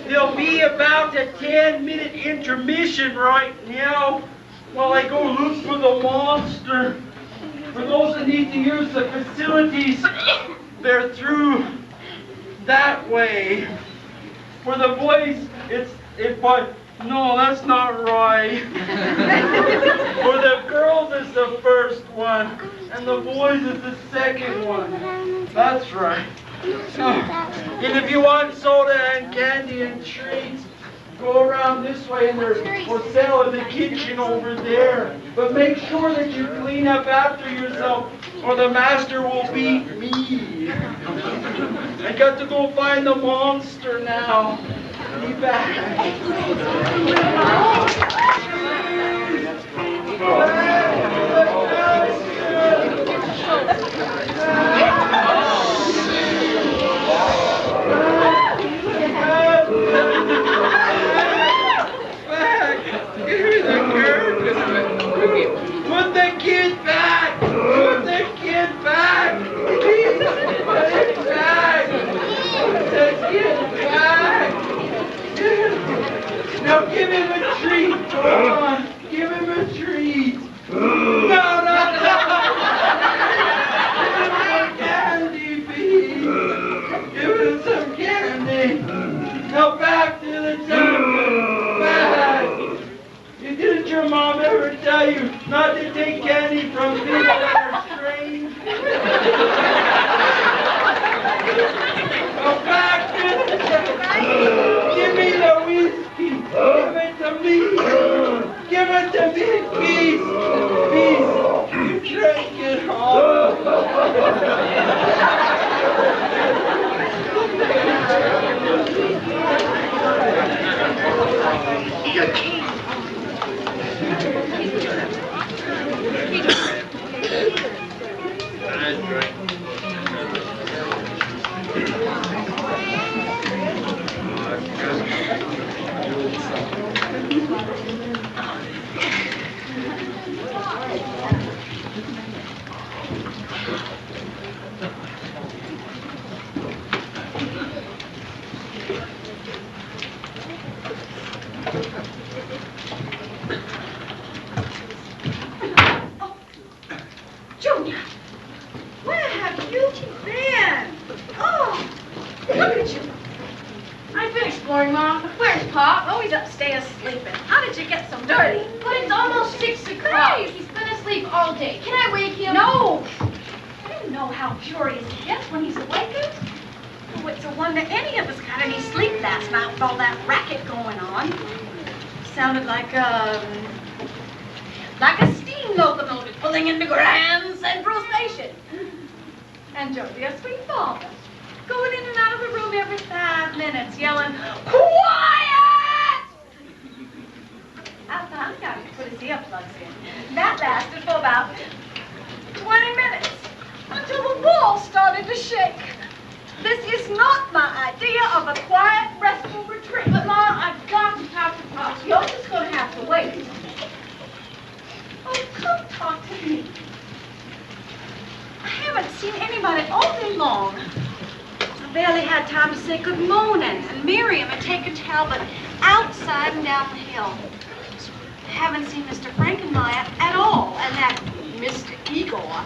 there'll be about a 10-minute intermission right now while I go look for the monster. For those that need to use the facilities, they're through that way. For the boys, no, that's not right. For the girls, it's the first one, and the boys is the second one. That's right. And if you want soda and candy and treats, go around this way and there's for sale in the kitchen over there. But make sure that you clean up after yourself or the master will beat me. I got to go find the monster now. Be back. Put the kid back! Put the kid back! Please, put it back! Put the kid back! Now give me tell you not to take candy from people that are strange. Go back, give me the whiskey. Give it to me. Give it to me, please. Please. You drank it all. Junior, where have you been? Oh, look at you. I've been exploring, Mom. Where's Pop? Oh, he's upstairs sleeping. How did you get so dirty? But it's almost 6 o'clock. Hey. He's been asleep all day. Can I wake him? No. I don't know how furious he gets when he's awakened. Oh, it's a wonder any of us got any sleep last night with all that racket going on. Sounded like a steam locomotive pulling into Grand Central Station. And Josie, a sweet father, going in and out of the room every 5 minutes, yelling, "Quiet!" I finally got him to put his earplugs in. That lasted for about 20 minutes, until the walls started to shake. This is not my idea of a quiet, restful retreat. But, Mom, I've got to talk to Pop. You're just going to have to wait. Oh, come talk to me. I haven't seen anybody all day long. I barely had time to say good morning, and Miriam had taken Talbot outside and down the hill. I haven't seen Mr. Frankenmeyer at all, and that Mr. Igor,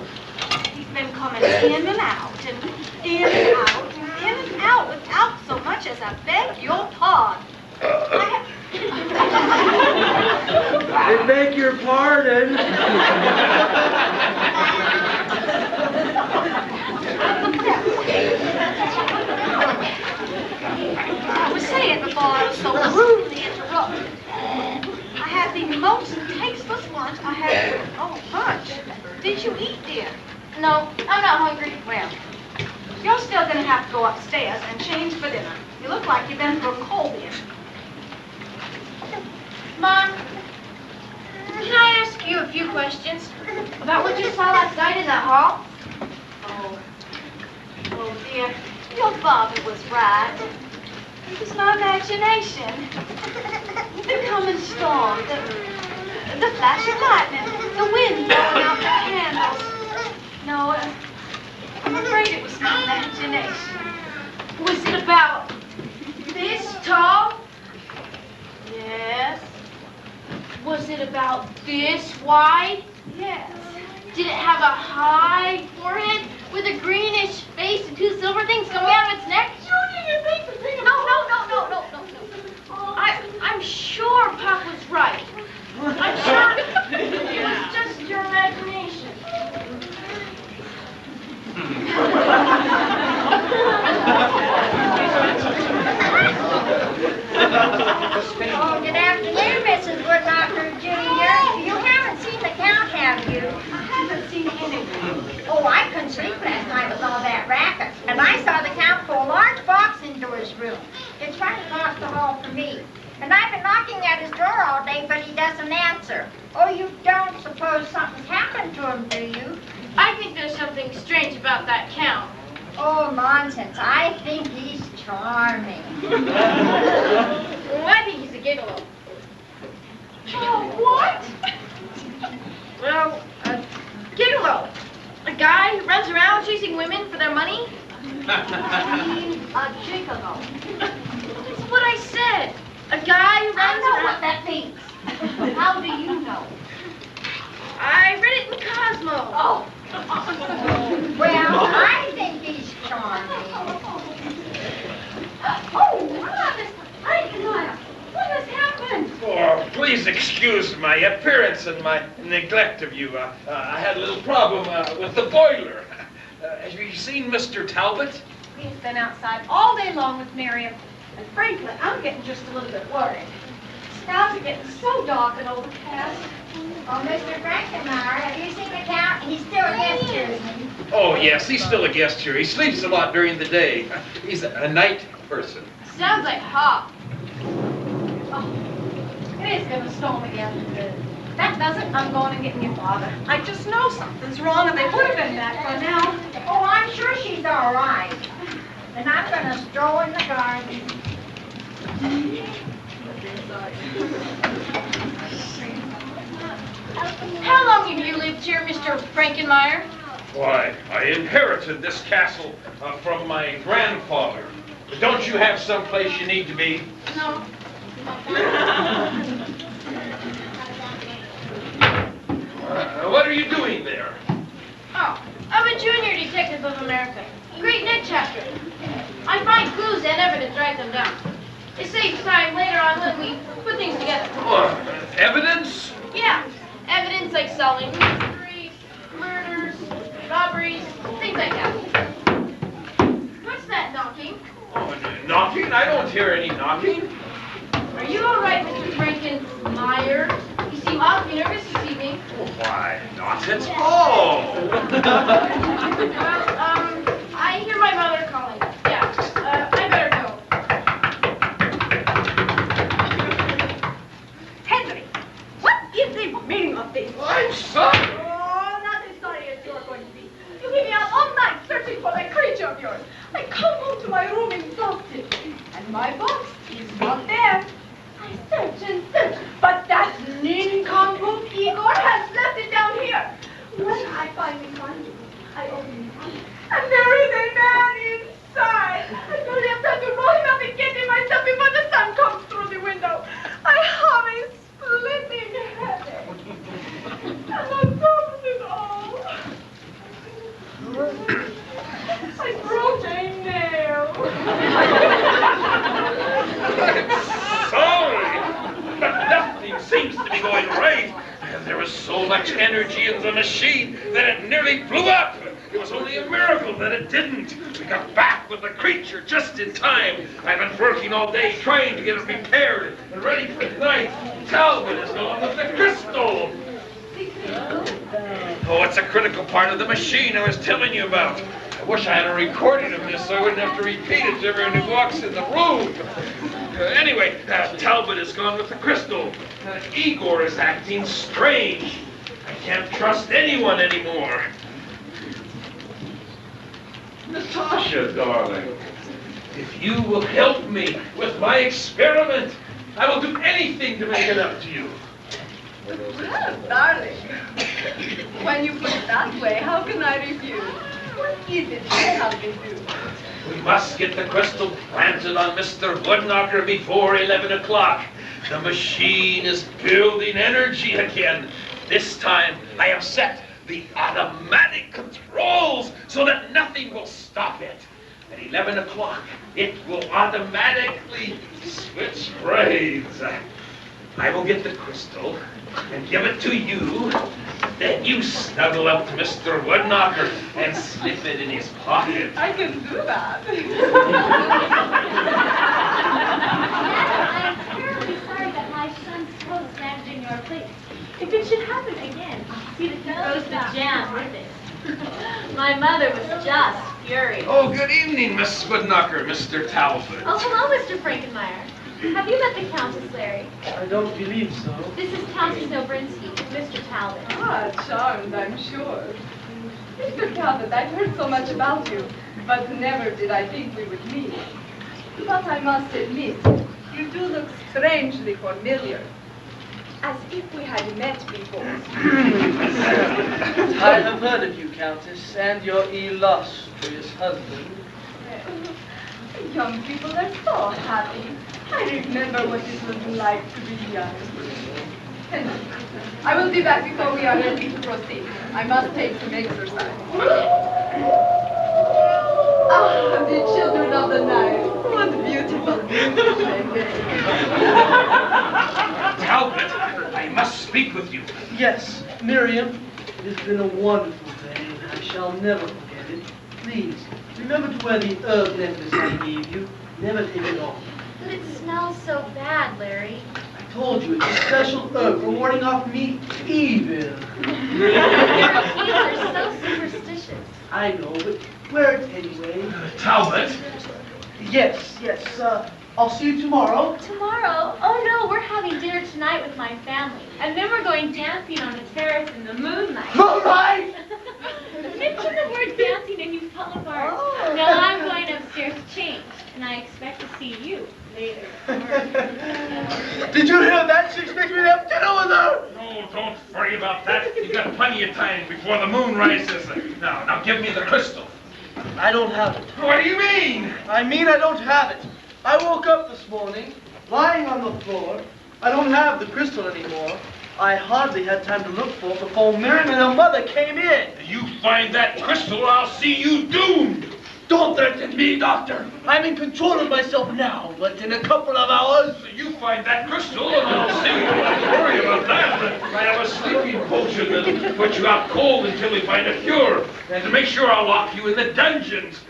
he's been coming in and out, and in and out, and in and out, without so much as I beg your pardon. I beg your pardon. I was saying before I was so rudely interrupted. I had the most tasteless lunch I had. Oh, lunch. Did you eat, dear? No, I'm not hungry. Well, you're still going to have to go upstairs and change for dinner. You look like you've been through a coal bin. Mom, can I ask you a few questions about what you saw last night in that hall? Oh, dear. Your father was right. It was my imagination. The coming storm, the flash of lightning, the wind blowing out the candles. No, I'm afraid it was my imagination. Was it about this tall? Yes. Was it about this wide? Yes. Did it have a high forehead with a greenish face and 2 silver things coming out of its neck? No. I'm sure Pop was right. I'm sure it was just your imagination. Oh, good afternoon, Mrs. Woodknocker Jr. You haven't seen the count, have you? I haven't seen anything. Oh, I couldn't sleep last night with all that racket. And I saw the count pull a large box into his room. It's right across the hall from me. And I've been knocking at his door all day, but he doesn't answer. Oh, you don't suppose something's happened to him, do you? I think there's something strange about that count. Oh, nonsense. I think he's charming. Well, I think he's a gigolo. Oh, what? Well, a gigolo. A guy who runs around chasing women for their money? I mean, a gigolo. That's what I said. A guy who runs I know around. what that means. How do you know? I read it in Cosmo. Oh. Well, I think he's charming. Oh, Mr. Frankenmeyer, what has happened? Oh, Please excuse my appearance and my neglect of you. I had a little problem with the boiler. Have you seen Mr. Talbot? He's been outside all day long with Miriam. And frankly, I'm getting just a little bit worried. Skies are getting so dark and overcast. Oh, Mr. Frankenmeyer, have you seen the Count? He's still a guest here, isn't he? Oh, yes, he's still a guest here. He sleeps a lot during the day. He's a night person. Sounds like Hop. Oh, it is going to storm again. If that doesn't, I'm going to get your father. I just know something's wrong, and they would have been back by now. Oh, I'm sure she's all right. And I'm going to stroll in the garden. How long have you lived here, Mr. Frankenmeyer? Why, I inherited this castle from my grandfather. Don't you have someplace you need to be? No. What are you doing there? Oh, I'm a junior detective of America. Great Neck chapter. I find clues and evidence, write them down. It saves time later on when we put things together. Evidence? Yeah, evidence like solving mysteries, murders, robberies, things like that. What's that knocking? Oh, knocking? I don't hear any knocking. Are you all right, Mr. Frankenmeyer? You seem awfully nervous this evening. Oh, why, not at all. Well, I hear my mother calling. Yeah, I better go. Henry, what is the meaning of this? I'm sorry. Oh, not as sorry as you're going to be. You keep me out all night searching for that creature of yours. I come home to my room exhausted, and my box is not there. I search and search, but that nincompoop Igor has left it down here. When I finally find it, I open it, and there is a man inside. I barely have time to roll him up and get him myself before the sun comes through the window. I have a splitting headache, and on top of it all, I broke a nail. I'm sorry. But nothing seems to be going right. There was so much energy in the machine that it nearly blew up. It was only a miracle that it didn't. We got back with the creature just in time. I've been working all day trying to get it repaired and ready for tonight. Talbot is gone with the crystal. Oh, it's a critical part of the machine I was telling you about. I wish I had a recording of this so I wouldn't have to repeat it to everyone who walks in the room. Anyway, Talbot is gone with the crystal. Igor is acting strange. I can't trust anyone anymore. Natasha, darling, if you will help me with my experiment, I will do anything to make it up to you. Well, darling, when you put it that way, how can I refuse? What is it to help me do? We must get the crystal planted on Mr. Woodknocker before 11 o'clock. The machine is building energy again. This time I have set the automatic controls so that nothing will stop it. At 11 o'clock, it will automatically switch grades. I will get the crystal and give it to you. Then you snuggle up to Mr. Woodknocker and slip it in his pocket. I can do that. I'm terribly sorry that my son's coat snagged in your plate. If it should happen again, see that he goes to jam with it. My mother was just furious. Oh, good evening, Miss Woodknocker, Mr. Talbot. Oh, hello, Mr. Frankenmeyer. Have you met the Countess, Larry? I don't believe so. This is Countess Obrinsky, Mr. Talbot. Ah, charmed, I'm sure. Mr. Talbot, I've heard so much about you, but never did I think we would meet. But I must admit, you do look strangely familiar. As if we had met before. I have heard of you, Countess, and your illustrious husband. Young people are so happy. I remember what it was like to be young. Henry, I will be back before we are ready to proceed. I must take some exercise. Ah, the children of the night. What beautiful things they make. Talbot, Yes, Miriam, it has been a wonderful day, and I shall never forget it. Please, remember to wear the herb necklace I gave you. Never take it off. But it smells so bad, Larry. I told you, it's a special herb for warding off me evil. Kids are so superstitious. I know, but wear it anyway. Talbot, Yes, I'll see you tomorrow. Tomorrow? Oh no, we're having dinner tonight with my family. And then we're going dancing on the terrace in the moonlight. All right! Mention the word dancing and you fall apart. Now I'm going upstairs to change. And I expect to see you later. Did you hear that? She expects me to have dinner with her. no, don't worry about that. You've got plenty of time before the moon rises. Now give me the crystal. I don't have it. What do you mean? I mean I don't have it. I woke up this morning, lying on the floor. I don't have the crystal anymore. I hardly had time to look for it before Miriam and her mother came in. You find that crystal or I'll see you doomed. Don't threaten me, Doctor. I'm in control of myself now, but in a couple of hours... You find that crystal and I'll see you. Don't worry about that. I have a sleeping potion that'll put you out cold until we find a cure. And to make sure I'll lock you in the dungeons.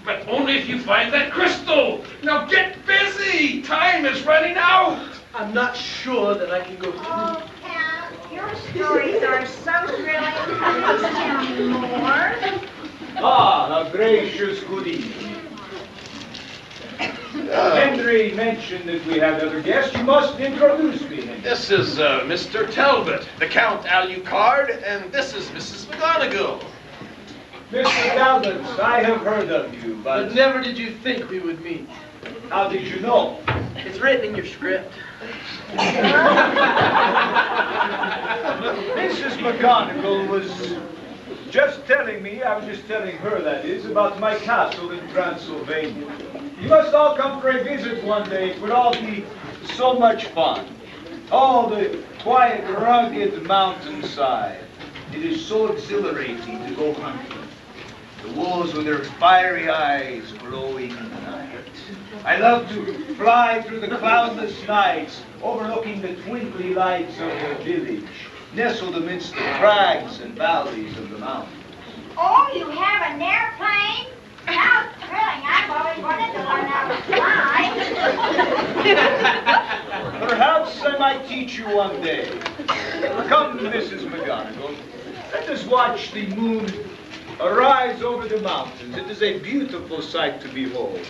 But only if you find that crystal. Now get busy. Time is running out. I'm not sure that I can go through. Oh, Cat, your stories are so thrilling. Please tell me more. Ah, a gracious good evening. Henry mentioned that we have other guests. You must introduce me, Henry. This is Mr. Talbot, the Count Alucard, and this is Mrs. McGonagall. Mr. Talbot, I have heard of you, But but never did you think we would meet. how did you know? It's written in your script. Mrs. McGonagall was just telling me, I was just telling her, that is, about my castle in Transylvania. You must all come for a visit one day. It would all be so much fun. Oh, the quiet, rugged mountainside. It is so exhilarating to go hunting. The wolves with their fiery eyes glowing in the night. I love to fly through the cloudless nights, overlooking the twinkly lights of the village, nestled amidst the crags and valleys of the mountains. Oh, you have an airplane? How thrilling. I've always wanted to learn how to fly. Perhaps I might teach you one day. Come, Mrs. McGonagall. Let us watch the moon arise over the mountains. It is a beautiful sight to behold.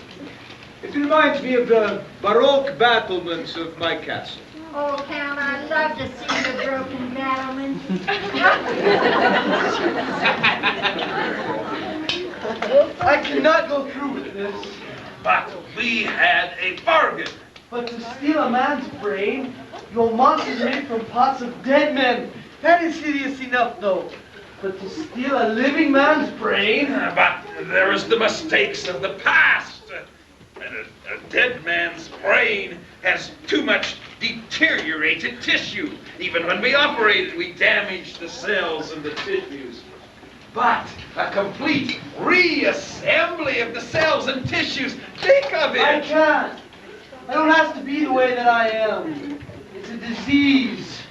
It reminds me of the Baroque battlements of my castle. Oh, Count, I'd love to see the broken battlements. I cannot go through with this. But we had a bargain. But to steal a man's brain, your monsters made from parts of dead men. That is hideous enough, though. But to steal a living man's brain? But there is the mistakes of the past. And a dead man's brain has too much deteriorated tissue. Even when we operated, we damaged the cells and the tissues. But a complete reassembly of the cells and tissues, think of it! I can't. I don't have to be the way that I am. It's a disease,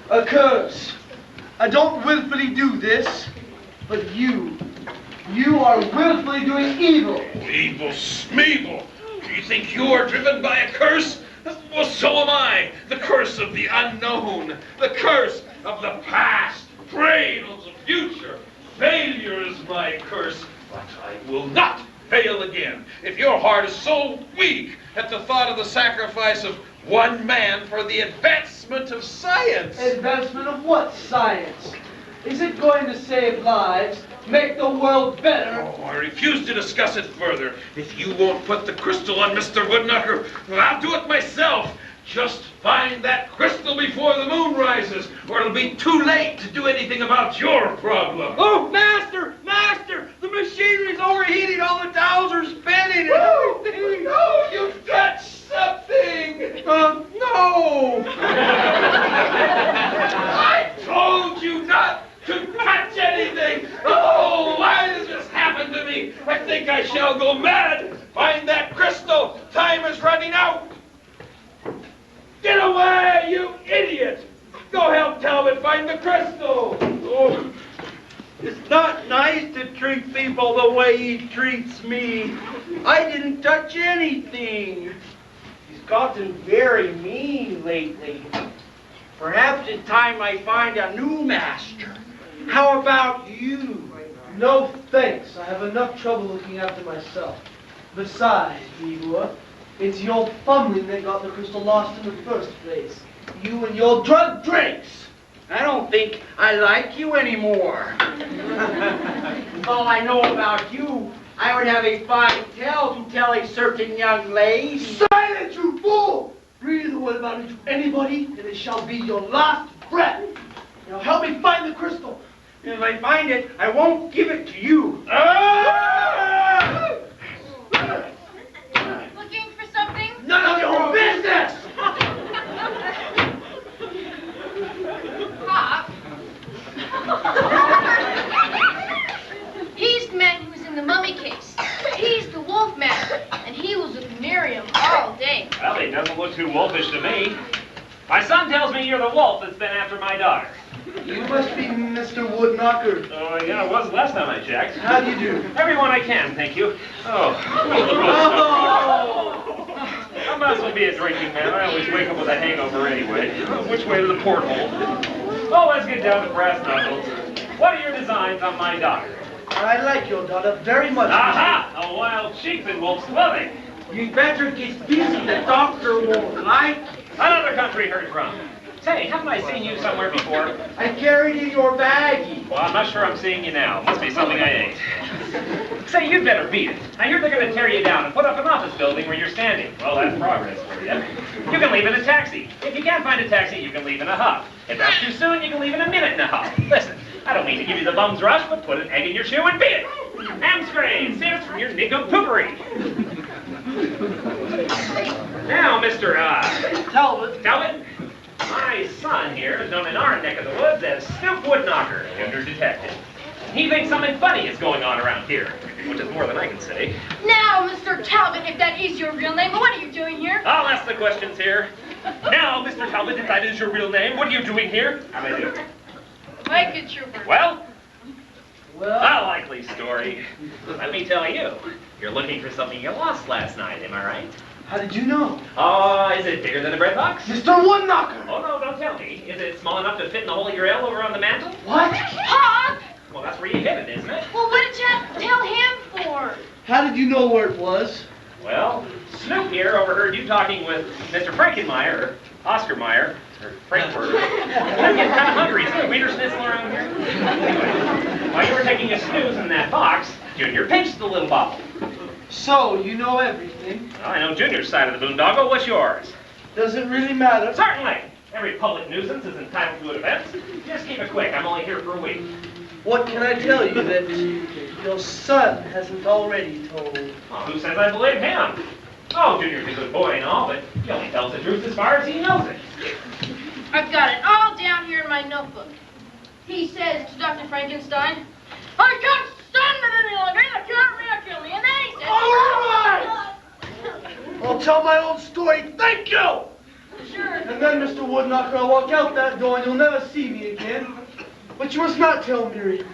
a curse. I don't willfully do this, but you are willfully doing evil. Evil Smeagol! Do you think you are driven by a curse? Well, so am I. The curse of the unknown. The curse of the past. Brain of the future. Failure is my curse, but I will not fail again. If your heart is so weak at the thought of the sacrifice of one man for the advancement of science. Advancement of what science? Is it going to save lives, make the world better? Oh, I refuse to discuss it further. If you won't put the crystal on Mr. Woodknocker, I'll do it myself. Just find that crystal before the moon rises, or it'll be too late to do anything about your problem. Oh, Master! Master! The machinery's overheating, all the dials are spinning and everything! No, you've touched something! No! I told you not to touch anything! Oh, why does this happen to me? I think I shall go mad! Find that crystal! Time is running out! Get away, you idiot! Go help Talbot and find the crystal. Oh, it's not nice to treat people the way he treats me. I didn't touch anything. He's gotten very mean lately. Perhaps it's time I find a new master. How about you? No thanks. I have enough trouble looking after myself. Besides, Igor, it's your fumbling that got the crystal lost in the first place. You and your drug drinks. I don't think I like you anymore. All I know about you, I would have a fine tale to tell a certain young lady. Silence, you fool! Breathe a word about it to anybody, and it shall be your last breath. Now help me find the crystal. If I find it, I won't give it to you. Looking for something? None of your business! Pop. He's the man who was in the mummy case. He's the wolf man, and he was with Miriam all day. Well, he doesn't look too wolfish to me. My son tells me you're the wolf that's been after my daughter. You must be Mr. Woodknocker. Oh, yeah, it was the last time I checked. How do you do? Everyone I can, thank you. Oh, I might as well be a drinking man. I always wake up with a hangover anyway. Which way to the porthole? Oh, let's get down to brass knuckles. What are your designs on my daughter? I like your daughter very much. Aha! A wild sheep in wolf's clothing. You'd better get busy. The doctor won't like. Another country heard from. Say, haven't I seen you somewhere before? I carried in your baggie. Well, I'm not sure I'm seeing you now. Must be something I ate. Say, you'd better beat it. I hear they're going to tear you down and put up an office building where you're standing. Well, that's progress for you. You can leave in a taxi. If you can't find a taxi, you can leave in a huff. If that's too soon, you can leave in a minute and a huff. Listen, I don't mean to give you the bum's rush, but put an egg in your shoe and beat it. Hamstring, saves from your nincompooperi. Now, Mr. Talbot. My son here is known in our neck of the woods as Snoop Woodknocker, Junior Detective. He thinks something funny is going on around here, which is more than I can say. Now, Mr. Talbot, if that is your real name, what are you doing here? I'll ask the questions here. Now, Mr. Talbot, if that is your real name, what are you doing here? How may I do? Like a trooper. Well, a likely story. Let me tell you, you're looking for something you lost last night, am I right? How did you know? Is it bigger than a bread box? Mr. Woodknocker! Oh, no, don't tell me. Is it small enough to fit in the Holy Grail over on the mantle? What? Pop! Well, that's where you hid it, isn't it? Well, what did you have to tell him for? How did you know where it was? Well, Snoop here overheard you talking with Mr. Frankenmeyer, or Oscar Meyer, or Frankfurter. I'm getting kind of hungry. Is there a wiener schnitzel around here? Anyway, while you were taking a snooze in that box, Junior pinched the little bottle. So, you know everything. Well, I know Junior's side of the boondoggle. What's yours? Does it really matter? Certainly. Every public nuisance is entitled to a defense. Just keep it quick. I'm only here for a week. What can I tell you that your son hasn't already told? Oh, who says I believe him? Oh, Junior's a good boy and all, but he only tells the truth as far as he knows it. I've got it all down here in my notebook. He says to Dr. Frankenstein, I can't stand it any longer. Kill me. And then he says, all right! I'll tell my own story. Thank you! Sure. And then, Mr. Woodknocker, I'll walk out that door and you'll never see me again. But you must not tell Miriam.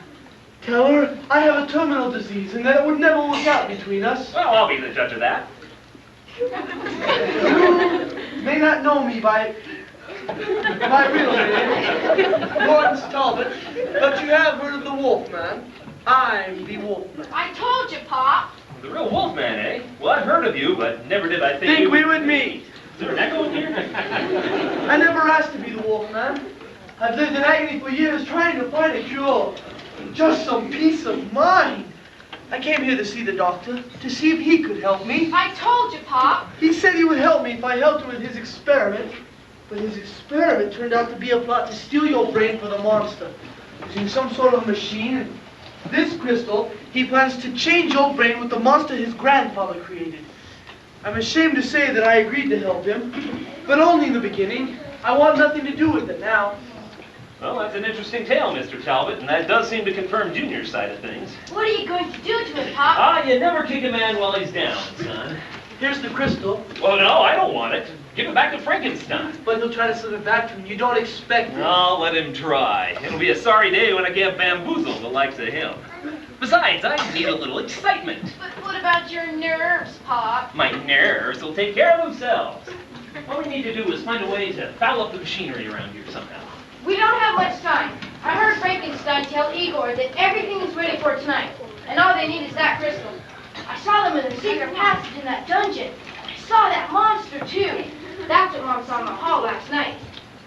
Tell her I have a terminal disease and that it would never work out between us. Well, I'll be the judge of that. You may not know me by my real name, Lawrence Talbot, but you have heard of the Wolfman. I'm the Wolfman. I told you, Pop. The real Wolfman, eh? Well, I've heard of you, but never did I think Think we would meet. Is there an echo in here? I never asked to be the Wolfman. I've lived in agony for years trying to find a cure. Just some peace of mind. I came here to see the doctor, to see if he could help me. I told you, Pop. He said he would help me if I helped him with his experiment. But his experiment turned out to be a plot to steal your brain for the monster. Using some sort of machine and this crystal, he plans to change your brain with the monster his grandfather created. I'm ashamed to say that I agreed to help him, but only in the beginning. I want nothing to do with it now. Well, that's an interesting tale, Mr. Talbot, and that does seem to confirm Junior's side of things. What are you going to do to him, Pop? You never kick a man while he's down, son. Here's the crystal. Well, no, I don't want it. Give it back to Frankenstein. But he'll try to slip it back to him. You don't expect it. I'll let him try. It'll be a sorry day when I can't bamboozle the likes of him. Besides, I need a little excitement. But what about your nerves, Pop? My nerves will take care of themselves. All we need to do is find a way to foul up the machinery around here somehow. We don't have much time. I heard Frankenstein tell Igor that everything is ready for tonight, and all they need is that crystal. I saw them in the secret passage in that dungeon. I saw that monster, too. That's what Mom saw in the hall last night.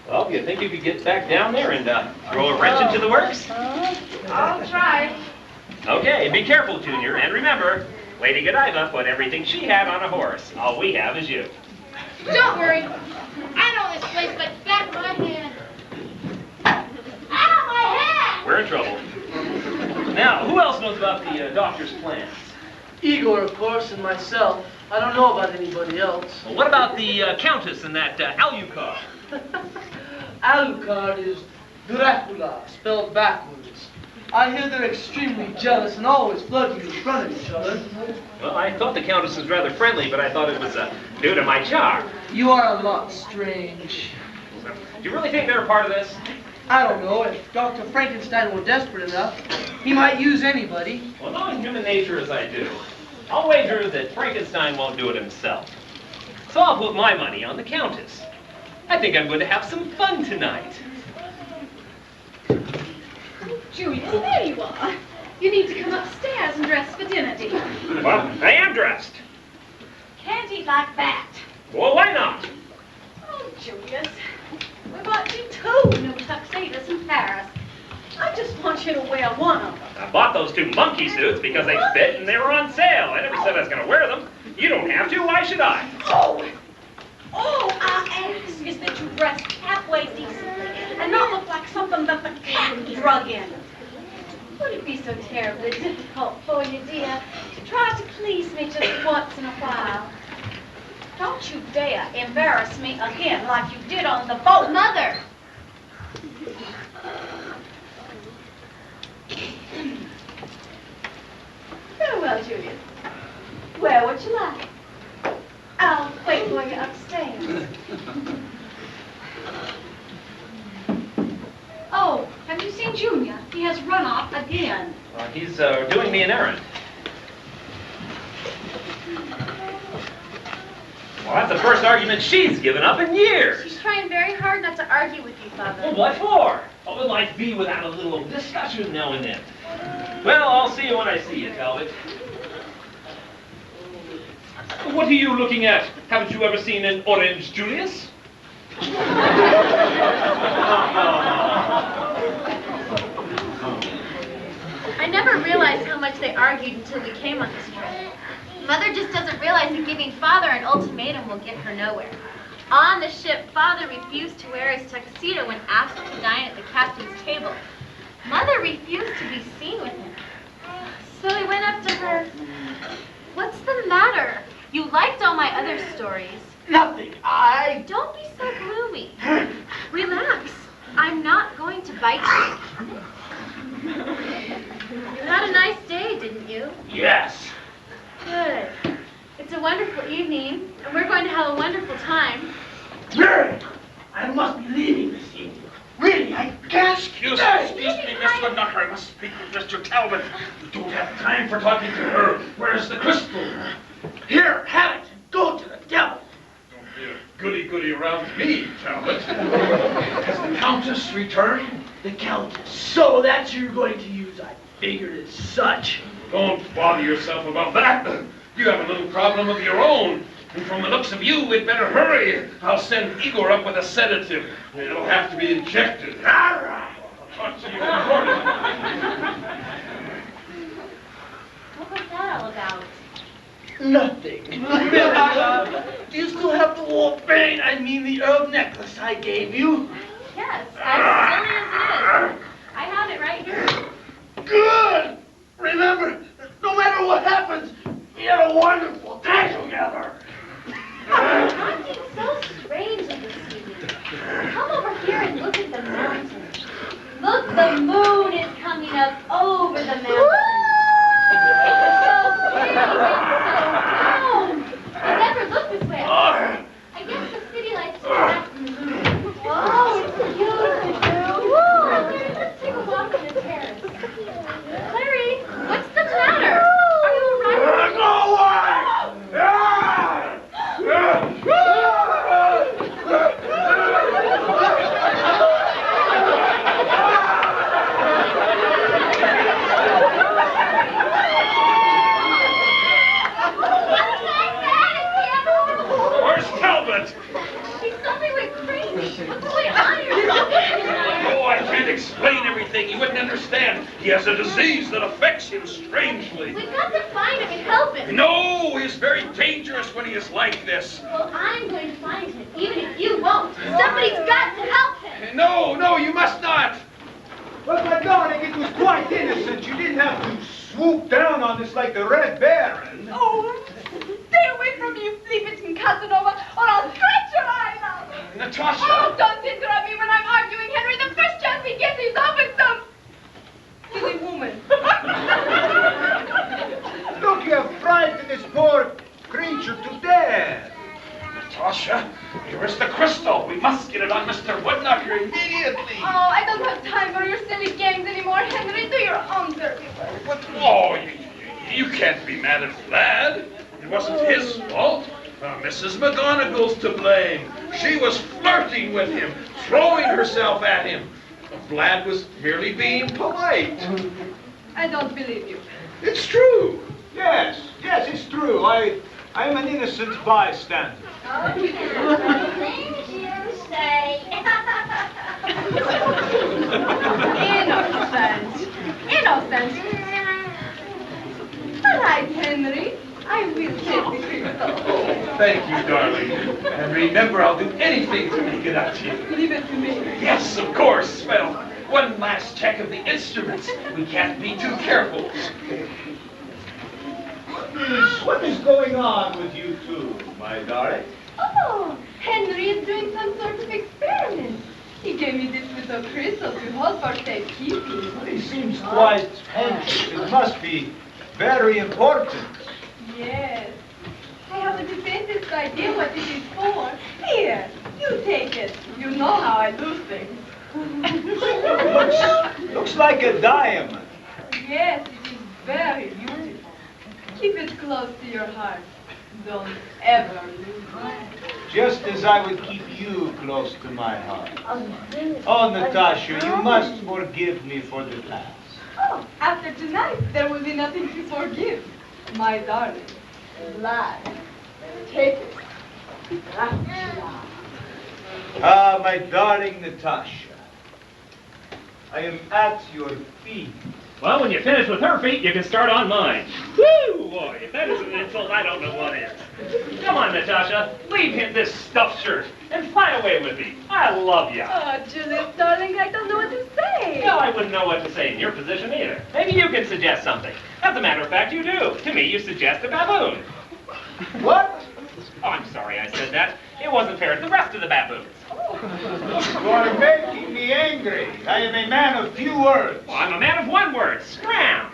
Well, do you think you could get back down there and throw a wrench into the works? I'll try. Okay, be careful, Junior, and remember, Lady Godiva put everything she had on a horse. All we have is you. Don't worry. I know this place like the back of my hand. Ow, my head! We're in trouble. Now, who else knows about the doctor's plans? Igor, of course, and myself. I don't know about anybody else. Well, what about the Countess and that Alucard? Alucard is Dracula, spelled backwards. I hear they're extremely jealous and always flirting in front of each other. Well, I thought the Countess was rather friendly, but I thought it was due to my charm. You are a lot strange. Do you really think they're a part of this? I don't know. If Dr. Frankenstein were desperate enough, he might use anybody. Well, knowing human nature as I do, I'll wager that Frankenstein won't do it himself. So I'll put my money on the Countess. I think I'm going to have some fun tonight. Julius, there you are. You need to come upstairs and dress for dinner, dear. Well, I am dressed. Can't eat like that. Well, why not? Oh, Julius, we bought you 2 new tuxedos in Paris. I just want you to wear one of them. I bought those 2 monkey suits because they fit and they were on sale. I never said I was going to wear them. You don't have to. Why should I? All I ask is that you dress halfway decently and not look like something that the cat drug in. Would it be so terribly difficult for you, dear, to try to please me just once in a while? Don't you dare embarrass me again like you did on the boat. Mother! Very well, Julius. Wear what you like. I'll wait for you upstairs. Oh, have you seen Junior? He has run off again. He's doing me an errand. Well, that's the first argument she's given up in years. She's trying very hard not to argue with you, Father. Well, what for? What would life be without a little discussion now and then? Well, I'll see you when I see you, Talbot. What are you looking at? Haven't you ever seen an orange, Julius? I never realized how much they argued until we came on this trip. Mother just doesn't realize that giving Father an ultimatum will get her nowhere. On the ship, Father refused to wear his tuxedo when asked to dine at the captain's table. Mother refused to be seen with him. So he went up to her. What's the matter? You liked all my other stories. Nothing. Don't be so gloomy. Relax. I'm not going to bite you. You had a nice day, didn't you? Yes. Good. It's a wonderful evening, and we're going to have a wonderful time. Mary, I must be leaving this evening. Really, I can't Excuse stay. me, Mr. Knocker. I must speak with Mr. Talbot. You don't have time for talking to her. Where's the crystal? Here, have it. Go to the devil. Don't be a goody-goody around me, Talbot. Has the Countess returned? The Countess. So that's who you're going to use. I figured as such. Don't bother yourself about that. You have a little problem of your own. And from the looks of you, we'd better hurry. I'll send Igor up with a sedative. It'll have to be injected. All right. I'll talk to you in the morning. What was that all about? Nothing. Do you still have the wolf bane? I mean the herb necklace I gave you? Yes, as silly as it is. I have it right here. Good! Remember, no matter what happens, we had a wonderful day together. Acting so strangely this evening. Come over here and look at the mountains. Look, the moon is coming up over the mountains. It's so big and so round. I never looked this way. I guess the city explain everything, you wouldn't understand. He has a disease that affects him strangely. We've got to find him and help him. No, he's very dangerous when he is like this. Well, I'm going to find him, even if you won't. Somebody's got to help him. No, you must not. But my darling, it was quite innocent. You didn't have to swoop down on us like the Red Baron. Oh, stay away from me, you flea-bitten Casanova, or I'll scratch your eyes out. Natasha! Oh, don't interrupt me when I'm arguing, Henry. The first chance he gets, he's up with some silly woman. Look, you have frightened this poor creature to death. Natasha, here is the crystal. We must get it on Mr. Woodknocker immediately. Oh, I don't have time for your silly games anymore, Henry. Do your own dirty work. But, you can't be mad at Vlad. It wasn't his fault. Mrs. McGonagall's to blame. She was flirting with him, throwing herself at him. Vlad was merely being polite. I don't believe you. It's true. Yes, it's true. I am an innocent bystander. Things you say. Innocent. All right, Henry. I will take the crystal. Thank you, darling. And remember, I'll do anything to make it up to you. Leave it to me. Yes, of course. Well, one last check of the instruments. We can't be too careful. What is going on with you two, my darling? Oh, Henry is doing some sort of experiment. He gave me this little crystal to hold for safekeeping. He seems quite anxious. It must be very important. Yes. I haven't the faintest idea what it is for. Here, you take it. You know how I do things. Looks like a diamond. Yes, it is very beautiful. Keep it close to your heart. Don't ever lose it. Just as I would keep you close to my heart. Oh, Natasha, you must forgive me for the past. Oh, after tonight, there will be nothing to forgive. My darling, Vlad, take it. Ah, my darling Natasha, I am at your feet. Well, when you finish with her feet, you can start on mine. Woo, boy, if that isn't an insult, I don't know what is. Come on, Natasha, leave him this stuffed shirt and fly away with me. I love ya. Oh, Julius, darling, I don't know what to say. Well, I wouldn't know what to say in your position either. Maybe you can suggest something. As a matter of fact, you do. To me, you suggest a baboon. What? Oh, I'm sorry I said that. It wasn't fair to the rest of the baboons. You are making me angry. I am a man of few words. Well, I'm a man of one word. Scram!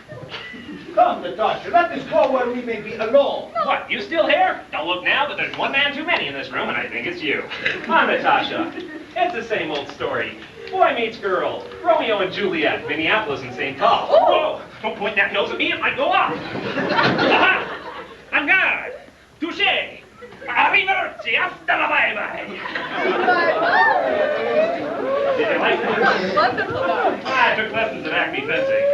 Come, Natasha, let us go where we may be alone. What, you still here? Don't look now, but there's one man too many in this room, and I think it's you. Come on, Natasha. It's the same old story. Boy meets girl. Romeo and Juliet, Minneapolis and St. Paul. Whoa! Don't point that nose at me, it might go off. Aha! En garde! Touché! Arrivederci! Hasta la bye-bye! Did you like that? Wonderful, darling. I took lessons in acme fencing.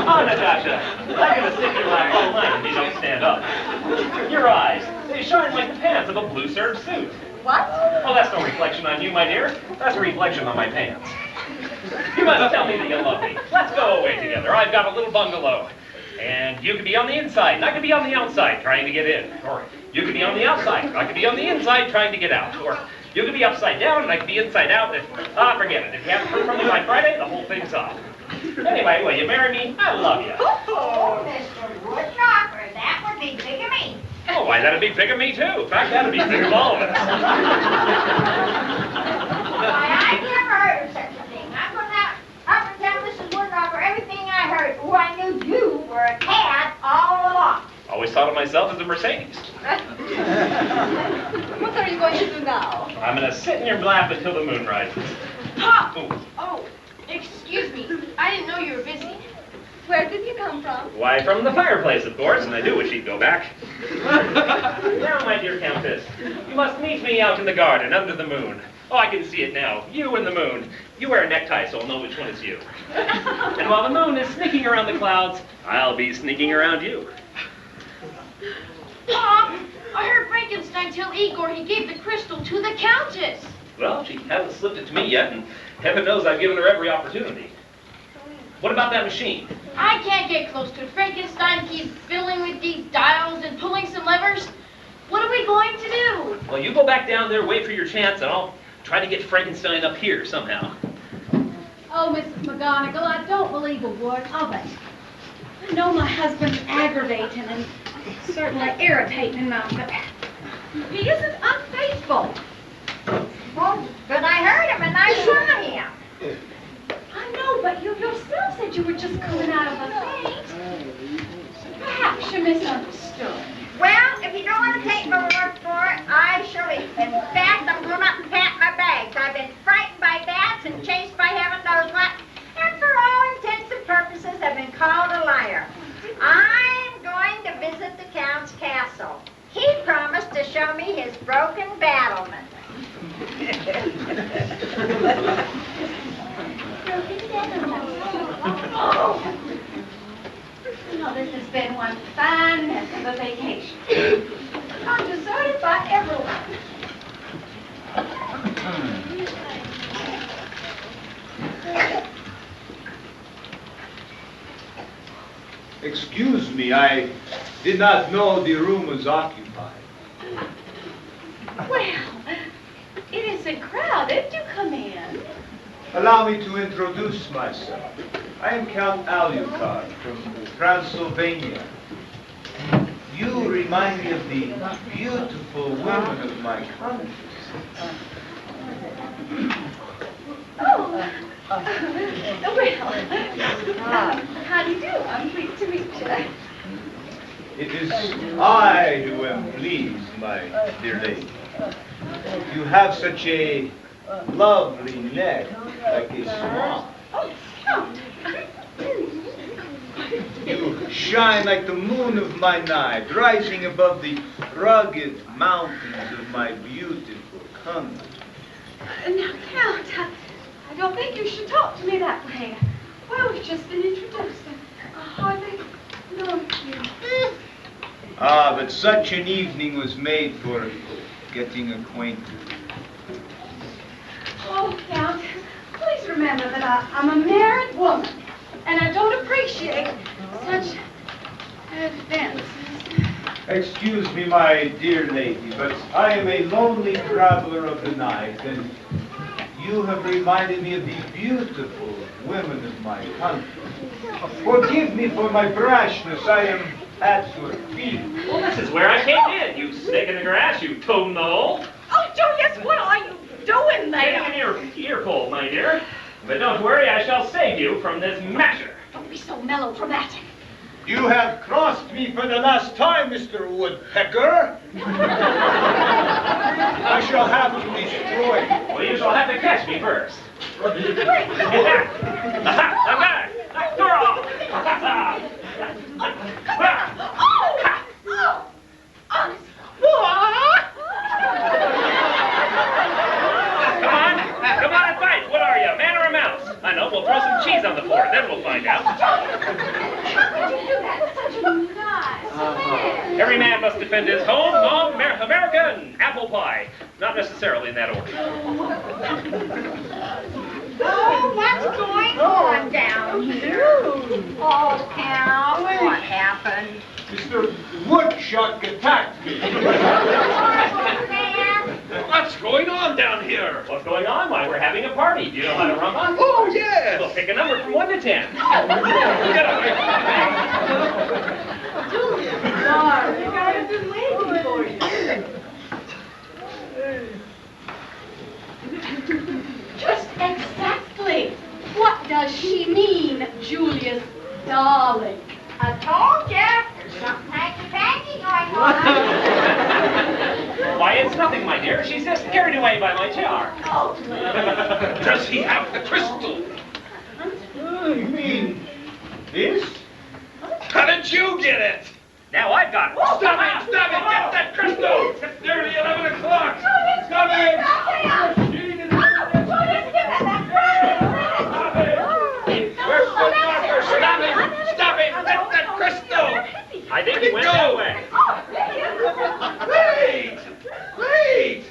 Oh, Natasha, I'm going to sit in your lap all night if you don't stand up. Your eyes, they shine like the pants of a blue serge suit. What? Well, that's no reflection on you, my dear. That's a reflection on my pants. You must tell me that you love me. Let's go away together. I've got a little bungalow. And you could be on the inside, and I could be on the outside trying to get in. Or you could be on the outside, and I could be on the inside trying to get out. Or you could be upside down, and I could be inside out. Forget it. If you haven't heard from me by Friday, the whole thing's off. Anyway, will you marry me? I love you. Oh, Mr. Woodknocker, that would be big of me. Oh, why, that'd be big of me, too. In fact, that'd be big of all of us. Why, I never heard of such a thing. I'm going to up and tell Mrs. Woodknocker everything I heard. Oh, I knew you were a cat all along. Always thought of myself as a Mercedes. What are you going to do now? I'm going to sit in your lap until the moon rises. Pop! Ooh. Oh, excuse me. I didn't know you were busy. Where did you come from? Why, from the fireplace, of course, and I do wish he'd go back. Now, my dear Countess, you must meet me out in the garden under the moon. Oh, I can see it now. You and the moon. You wear a necktie, so I'll know which one is you. And while the moon is sneaking around the clouds, I'll be sneaking around you. Pop, I heard Frankenstein tell Igor he gave the crystal to the Countess. Well, she hasn't slipped it to me yet, and heaven knows I've given her every opportunity. What about that machine? I can't get close to it. Frankenstein keeps fiddling with these dials and pulling some levers. What are we going to do? Well, you go back down there, wait for your chance, and I'll try to get Frankenstein up here somehow. Oh, Mrs. McGonagall, I don't believe a word of it. I know my husband's aggravating and certainly irritating enough, but he isn't unfaithful. Well, but I heard him and I saw him. I know, but you yourself said you were just coming out of a faint. Perhaps you misunderstood. Well, if you don't want to take my word for it, I shall eat. In fact, I'm going up and pack my bags. I've been frightened by bats and chased by heaven knows what, and for all intents and purposes have been called a liar. I'm going to visit the Count's castle. He promised to show me his broken battlement. Oh, this has been one fine mess of a vacation. I'm deserted by everyone. Excuse me, I did not know the room was occupied. Well, it isn't crowded. Do come in. Allow me to introduce myself. I am Count Alucard from Transylvania. You remind me of the beautiful women of my country. Oh, well, how do you do? I'm pleased to meet you. It is I who am pleased, my dear lady. You have such a lovely neck, like a swan. Oh, Count. You shine like the moon of my night, rising above the rugged mountains of my beautiful country. Now, Count, I don't think you should talk to me that way. Well, we've just been introduced, and I hardly know you. Ah, but such an evening was made for getting acquainted. Oh, Count, please remember that I'm a married woman, and I don't appreciate such advances. Excuse me, my dear lady, but I am a lonely traveler of the night, and you have reminded me of the beautiful women of my country. Forgive me for my brashness. I am at your feet. Well, this is where I came in, you snake in the grass, you toad in the hole. Oh, Julius, what are you doing there? Getting in your ear cold, my dear. But don't worry, I shall save you from this masher. Don't be so melodramatic. You have crossed me for the last time, Mr. Woodpecker. I shall have to destroy you. Well, you shall have to catch me first. Aha, I'm back. Come on and fight. What are you, man or a mouse? I know, we'll throw some cheese on the floor, then we'll find out. How could you do that to such a nice man? Every man must defend his home, America, and apple pie. Not necessarily in that order. Oh, what's going on down here? Oh, Count, what happened? Mr. Woodchuck attacked me. Man, What's going on down here? What's going on? Why, we're having a party. Do you know how to rumba? Oh, yes. We'll pick a number from 1 to 10. Get away Julius, darling, I've been waiting for you. Just exactly what does she mean, Julius, darling? I told ya, there's something hanky-panky going on. Why, it's nothing, my dear. She's just carried away by my charm. Oh, Does he have the crystal? You mean this? How did you get it? Now I've got it. Stop it! Stop it! Get that crystal! It's nearly 11 o'clock! Stop it! Where's the doctor? Stop it! Stop it! Get that crystal! I think he went that way. Wait! Wait!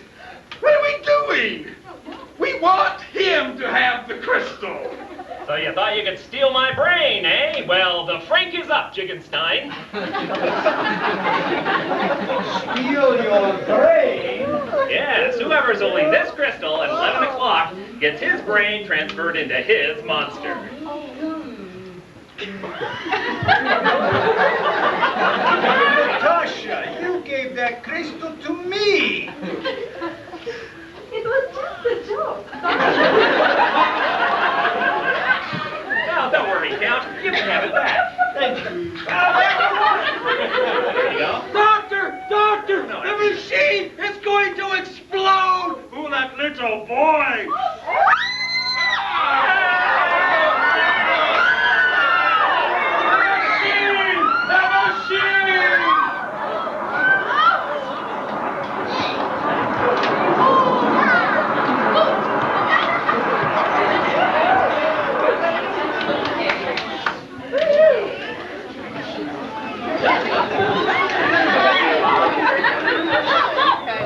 What are we doing? want him to have the crystal. So you thought you could steal my brain, eh? Well, the Frank is up, Jiggenstein. Steal your brain? Yes, whoever's holding this crystal at 11 o'clock gets his brain transferred into his monster. Natasha, you gave that crystal to me. It was just a joke. Now, don't worry, Count. You can have it back. Thank you. There you go. Doctor, the machine is going to explode. Who, that little boy?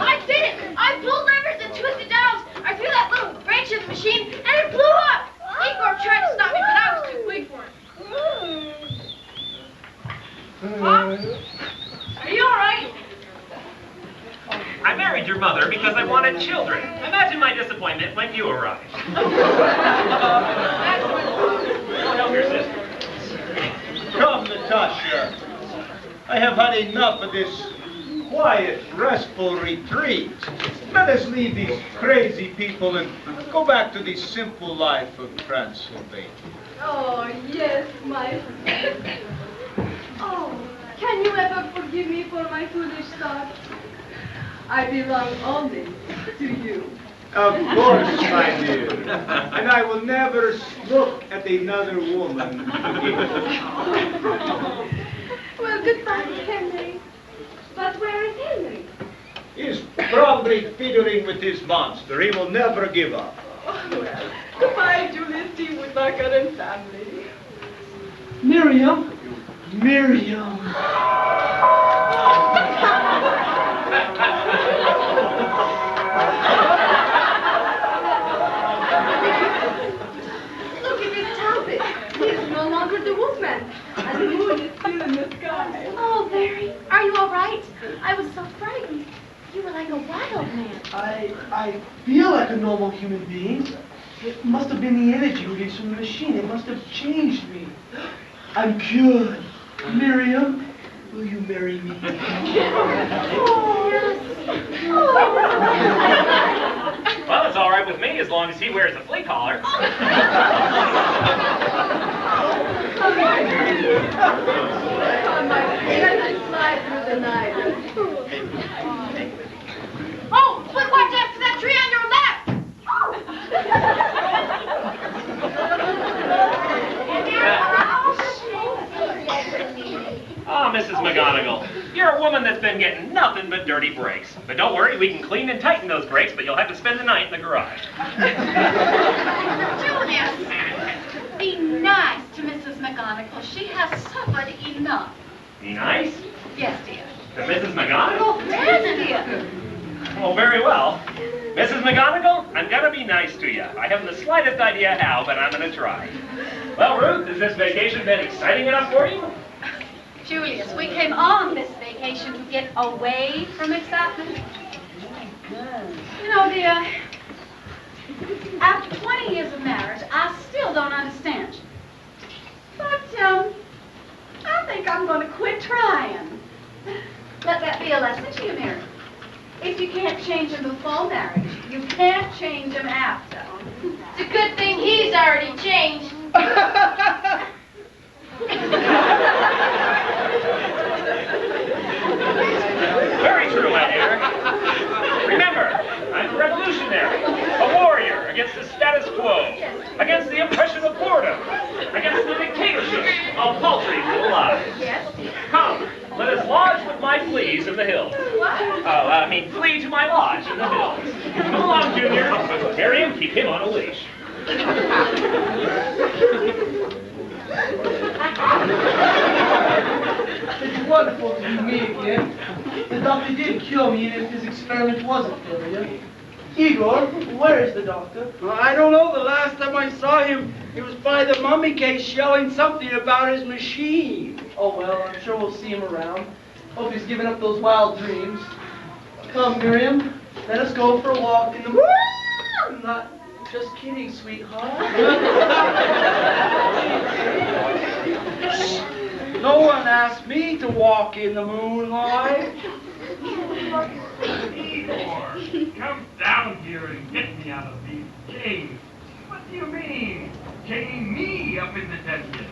I did it! I pulled levers and twisted dials. I threw that little wrench in the machine and it blew up. Igor tried to stop me, but I was too quick for him. Pop? Are you alright? I married your mother because I wanted children. Imagine my disappointment when you arrived. I'll help your sister. Come, Natasha. I have had enough of this quiet, restful retreat. Let us leave these crazy people and go back to the simple life of Transylvania. Oh, yes, my friend. Oh, can you ever forgive me for my foolish thoughts? I belong only to you. Of course, my dear. And I will never look at another woman again. Well, goodbye, Henry. But where is Henry? He's probably fiddling with his monster. He will never give up. Oh, well, goodbye, Julius T. Woodbucker and family. Miriam. Miriam. Look at this Talbot. He is no longer the wolfman, and the moon is still in the sky. Oh, Larry, are you all right? I was so frightened. You were like a wild man. I feel like a normal human being. It must have been the energy released from the machine. It must have changed me. I'm cured. Miriam, will you marry me? Oh, yes. Oh. Well, it's all right with me as long as he wears a flea collar. Come on, my friend, let's slide through the night. Oh, but watch out for that tree on your left! Ah, Mrs. McGonagall, you're a woman that's been getting nothing but dirty breaks. But don't worry, we can clean and tighten those breaks, but you'll have to spend the night in the garage. Julius, be nice to Mrs. McGonagall. She has suffered enough. Be nice? Yes, dear. To Mrs. McGonagall? Yes, dear. Oh, very well. Mrs. McGonagall, I'm gonna be nice to you. I haven't the slightest idea how, but I'm gonna try. Well, Ruth, has this vacation been exciting enough for you? Julius, we came on this vacation to get away from excitement. You know, dear, after 20 years of marriage, I still don't understand you. But, I think I'm going to quit trying. Let that be a lesson to you, Mary. If you can't change him before marriage, you can't change him after. It's a good thing he's already changed. Very true, my dear. Remember, I'm a revolutionary, a warrior against the status quo, against the oppression of boredom, against the dictatorship of paltry little lives. Yes, dear. Come, let us lodge with my fleas in the hills. What? Flee to my lodge in the hills. Come along, Junior. Miriam, keep him on a leash. It's wonderful to be me again. The doctor did cure me, and if his experiment was a failure. Igor, where is the doctor? I don't know. The last time I saw him, he was by the mummy case yelling something about his machine. Oh, well, I'm sure we'll see him around. Hope he's giving up those wild dreams. Come, Miriam, let us go for a walk in the... I'm not just kidding, sweetheart. No one asked me to walk in the moonlight. Igor, come down here and get me out of these caves. What do you mean? Chaining me up in the dungeon?